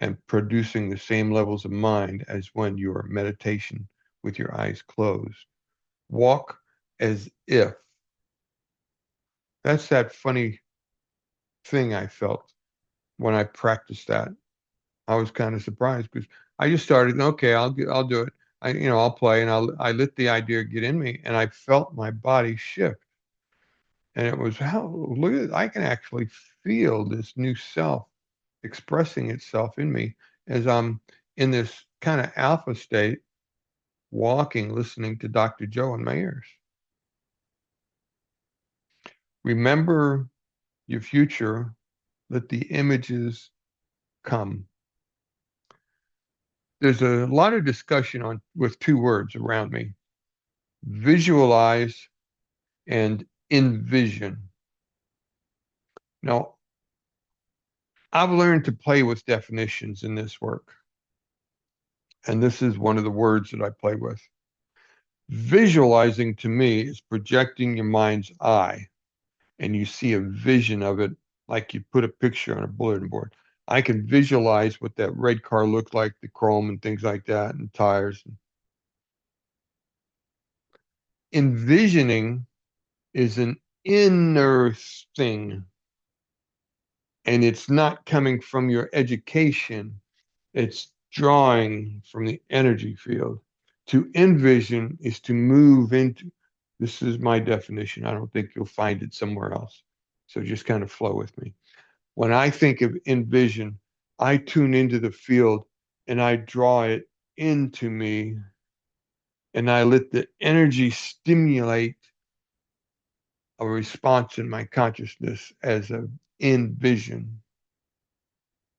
and producing the same levels of mind as when you are meditation with your eyes closed. Walk as if. That's that funny thing I felt when I practiced that. I was kind of surprised because I just started, okay, I'll do it. I'll play, and I let the idea get in me, and I felt my body shift. And it was, look at it, I can actually feel this new self expressing itself in me as I'm in this kind of alpha state, walking, listening to Dr. Joe in my ears. Remember your future, let the images come. There's a lot of discussion with two words around me: visualize and envision. Now, I've learned to play with definitions in this work, and this is one of the words that I play with. Visualizing to me is projecting your mind's eye, and you see a vision of it like you put a picture on a bulletin board. I can visualize what that red car looked like, the chrome and things like that, and tires. Envisioning is an inner thing, and it's not coming from your education. It's drawing from the energy field. To envision is to move into, this is my definition. I don't think you'll find it somewhere else. So just kind of flow with me. When I think of envision, I tune into the field and I draw it into me, and I let the energy stimulate a response in my consciousness as a envision.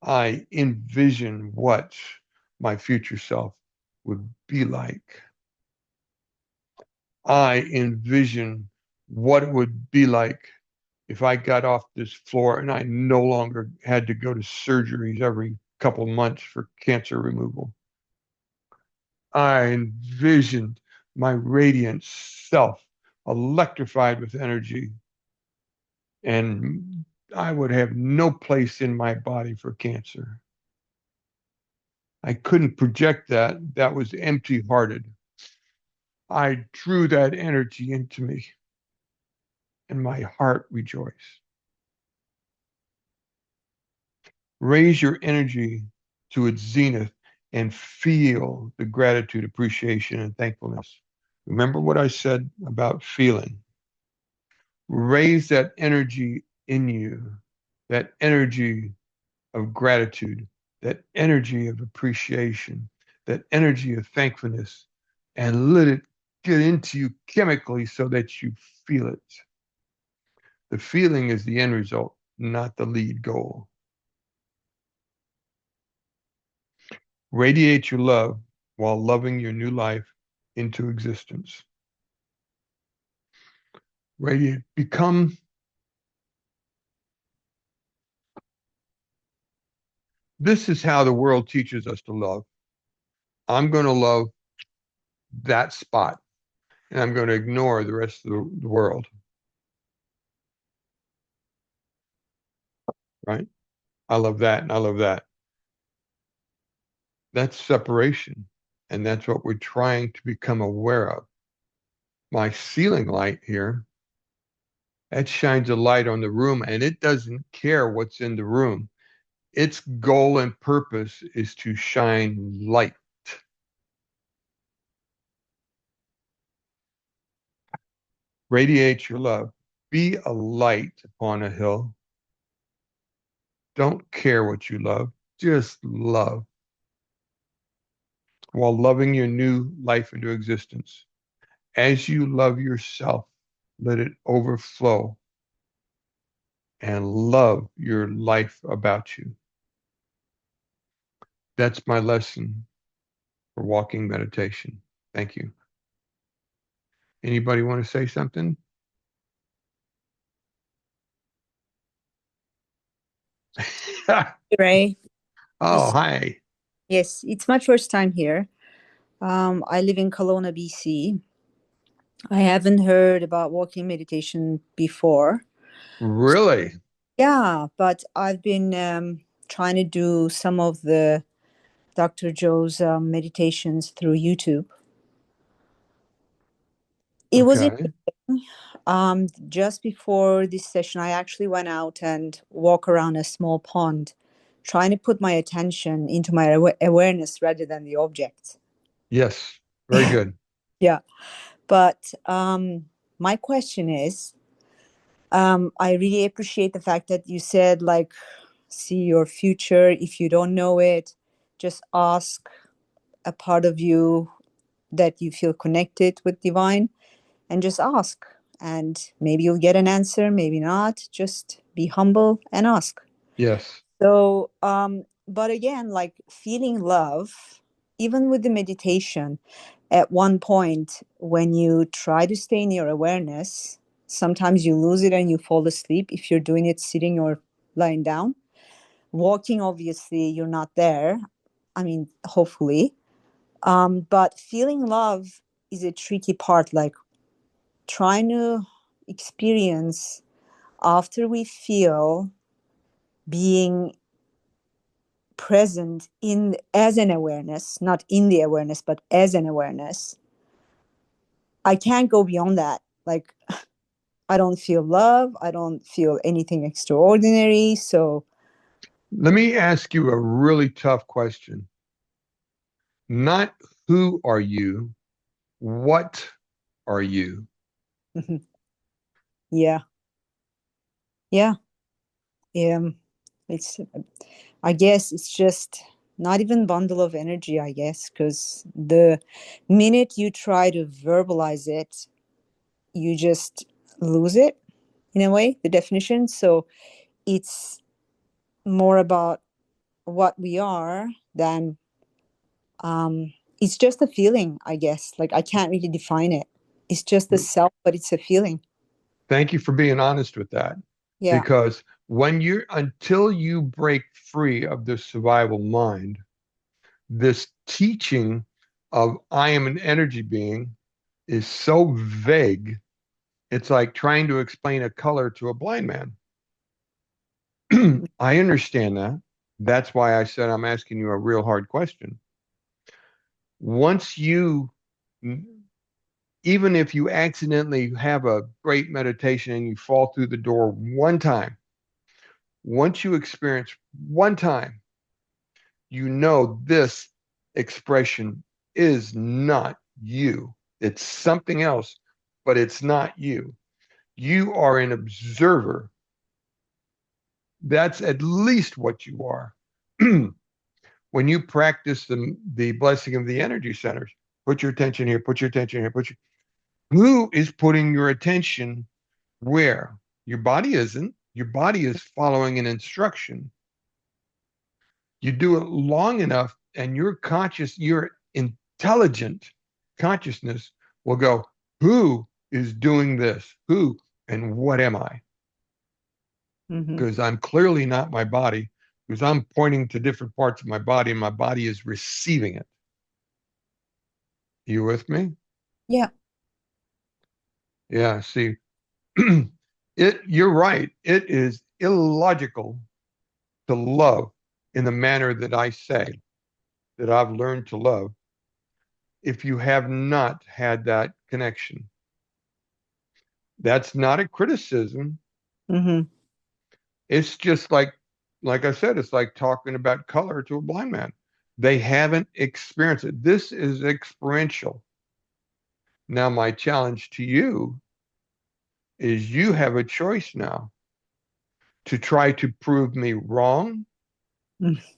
I envision what my future self would be like. I envision what it would be like if I got off this floor and I no longer had to go to surgeries every couple months for cancer removal. I envisioned my radiant self electrified with energy, and I would have no place in my body for cancer. I couldn't project that. That was empty hearted. I drew that energy into me, and my heart rejoiced. Raise your energy to its zenith and feel the gratitude, appreciation, and thankfulness. Remember what I said about feeling. Raise that energy in you, that energy of gratitude, that energy of appreciation, that energy of thankfulness, and let it get into you chemically so that you feel it. The feeling is the end result, not the lead goal. Radiate your love while loving your new life into existence. Radiate, become. This is how the world teaches us to love. I'm going to love that spot, and I'm going to ignore the rest of the world. Right? I love that, and I love that. That's separation, and that's what we're trying to become aware of. My ceiling light here, that shines a light on the room, and it doesn't care what's in the room. Its goal and purpose is to shine light. Radiate your love. Be a light upon a hill. Don't care what you love, just love. While loving your new life into existence. As you love yourself, let it overflow and love your life about you. That's my lesson for walking meditation. Thank you. Anybody want to say something? Ray. Oh, hi. Yes, it's my first time here. I live in Kelowna, BC. I haven't heard about walking meditation before. Really? Yeah, but I've been trying to do some of the Dr. Joe's meditations through YouTube. It was Okay. just before this session, I actually went out and walk around a small pond, trying to put my attention into my awareness rather than the object. Yes. Very good. Yeah. But my question is, I really appreciate the fact that you said, like, see your future. If you don't know it, just ask a part of you that you feel connected with divine and just ask. And maybe you'll get an answer, maybe not. Just be humble and ask. Yes. So, but again, like feeling love, even with the meditation, at one point when you try to stay in your awareness, sometimes you lose it and you fall asleep if you're doing it sitting or lying down. Walking, obviously, you're not there. I mean, hopefully. But feeling love is a tricky part, like trying to experience after we feel being present in as an awareness, not in the awareness, but as an awareness, I can't go beyond that. Like, I don't feel love. I don't feel anything extraordinary. So, Let me ask you a really tough question. Not who are you, what are you? yeah. Yeah. It's, I guess it's just not even bundle of energy, I guess, because the minute you try to verbalize it, you just lose it in a way, the definition. So it's more about what we are than it's just a feeling, I guess. Like, I can't really define it. It's just the self, but it's a feeling. Thank you for being honest with that. Yeah. Because until you break free of the survival mind, this teaching of I am an energy being is so vague. It's like trying to explain a color to a blind man. I understand that. That's why I said I'm asking you a real hard question. Once you, even if you accidentally have a great meditation and you fall through the door one time, once you experience one time, you know this expression is not you. It's something else, but it's not you. You are an observer. That's at least what you are. When you practice the blessing of the energy centers, put your attention here, put your attention here, who is putting your attention where? Your body isn't. Your body is following an instruction. You do it long enough, and your intelligent consciousness will go, who is doing this? Who and what am I? Because I'm clearly not my body, because I'm pointing to different parts of my body, and my body is receiving it. You with me? Yeah. Yeah, see, you're right. It is illogical to love in the manner that I say, that I've learned to love, if you have not had that connection. That's not a criticism. It's just like I said, it's like talking about color to a blind man. They haven't experienced it. This is experiential. Now, my challenge to you is you have a choice now to try to prove me wrong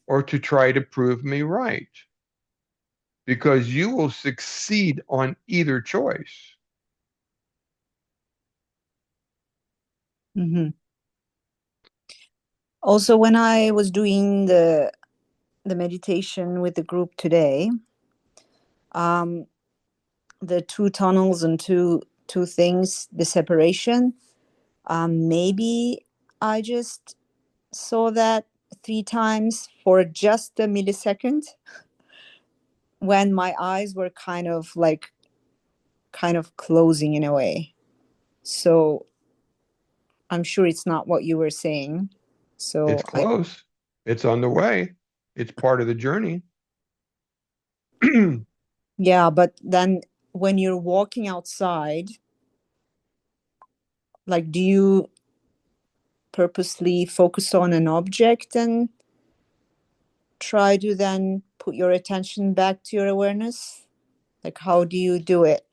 or to try to prove me right, because you will succeed on either choice. Also, when I was doing the meditation with the group today, the two tunnels and two things, the separation, maybe I just saw that 3 times for just a millisecond when my eyes were kind of closing in a way. So I'm sure it's not what you were saying. So It's close. It's on the way. It's part of the journey. Yeah, but then when you're walking outside, like, do you purposely focus on an object and try to then put your attention back to your awareness? Like, how do you do it?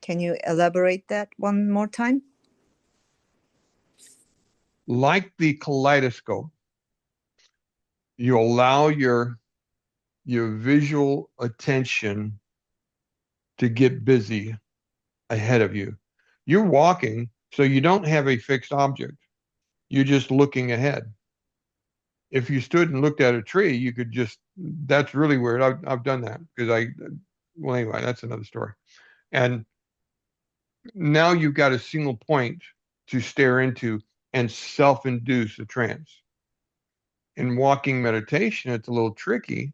Can you elaborate that one more time? Like the kaleidoscope, you allow your visual attention to get busy ahead of you. You're walking, so you don't have a fixed object. You're just looking ahead. If you stood and looked at a tree, you could just, that's really weird. I've done that because well, anyway, that's another story. And now you've got a single point to stare into and self-induce a trance. In walking meditation, it's a little tricky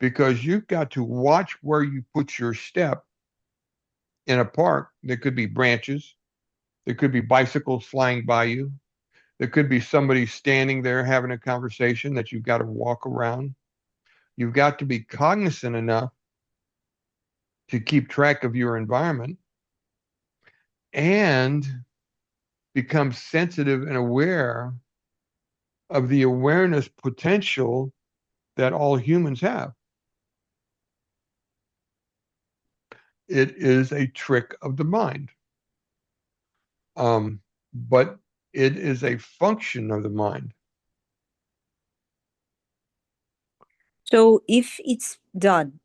because you've got to watch where you put your step in a park. There could be branches, there could be bicycles flying by you, There could be somebody standing there having a conversation that you've got to walk around. You've got to be cognizant enough to keep track of your environment and become sensitive and aware of the awareness potential that all humans have. It is a trick of the mind. But it is a function of the mind. So if it's done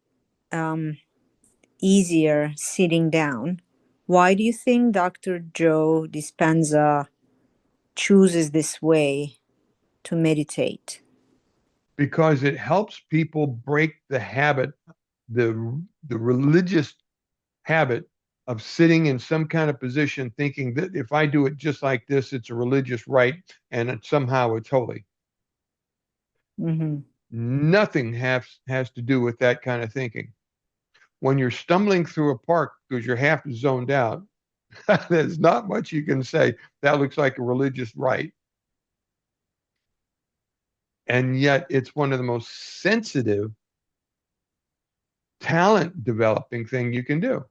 easier sitting down, why do you think Dr. Joe Dispenza chooses this way to meditate? Because it helps people break the habit, the religious habit of sitting in some kind of position thinking that if I do it just like this, it's a religious rite and somehow it's holy. Mm-hmm. Nothing has to do with that kind of thinking. When you're stumbling through a park because you're half zoned out, there's not much you can say. That looks like a religious rite. And yet it's one of the most sensitive, talent developing thing you can do.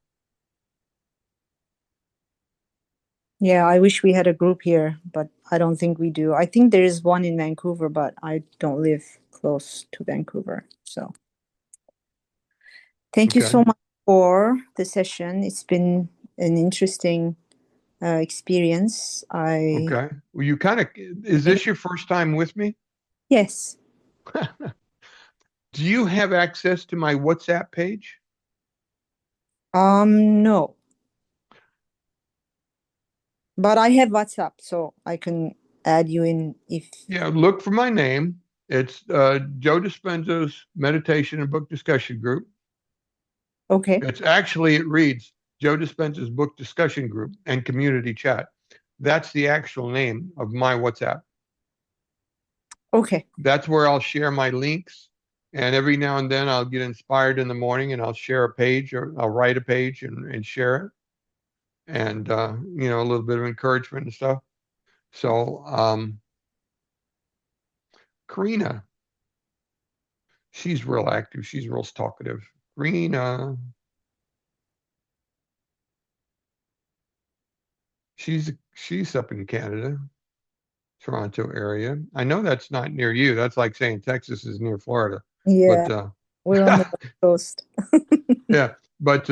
Yeah, I wish we had a group here, but I don't think we do. I think there is one in Vancouver, but I don't live close to Vancouver. So thank you so much for the session. It's been an interesting experience. Okay. Well, you kind of, is this your first time with me? Yes. Do you have access to my WhatsApp page? No. But I have WhatsApp, so I can add you in if. Yeah, look for my name. It's Joe Dispenza's Meditation and Book Discussion Group. Okay. It's actually, it reads Joe Dispenza's Book Discussion Group and Community Chat. That's the actual name of my WhatsApp. Okay. That's where I'll share my links. And every now and then I'll get inspired in the morning and I'll share a page or I'll write a page and share it. And, you know, a little bit of encouragement and stuff. So, Karina, she's real active. She's real talkative. Karina, she's up in Canada, Toronto area. I know that's not near you. That's like saying Texas is near Florida. Yeah, But, we're on the West Coast. yeah, but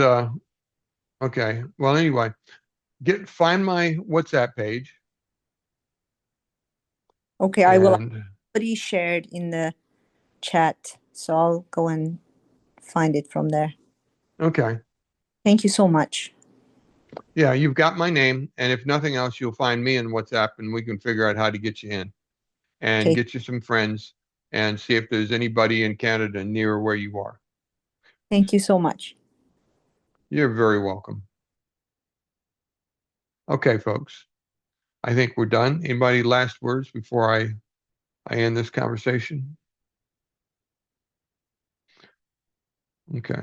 okay. Well, anyway, find my WhatsApp page. Okay, I will. And Already shared in the chat, so I'll go and find it from there. okay. Thank you so much. Yeah, you've got my name, and if nothing else, you'll find me in WhatsApp, and we can figure out how to get you in and Okay. get you some friends and see if there's anybody in Canada near where you are. Thank you so much. You're very welcome. Okay, folks. I think we're done. Anybody last words before I end this conversation? Okay.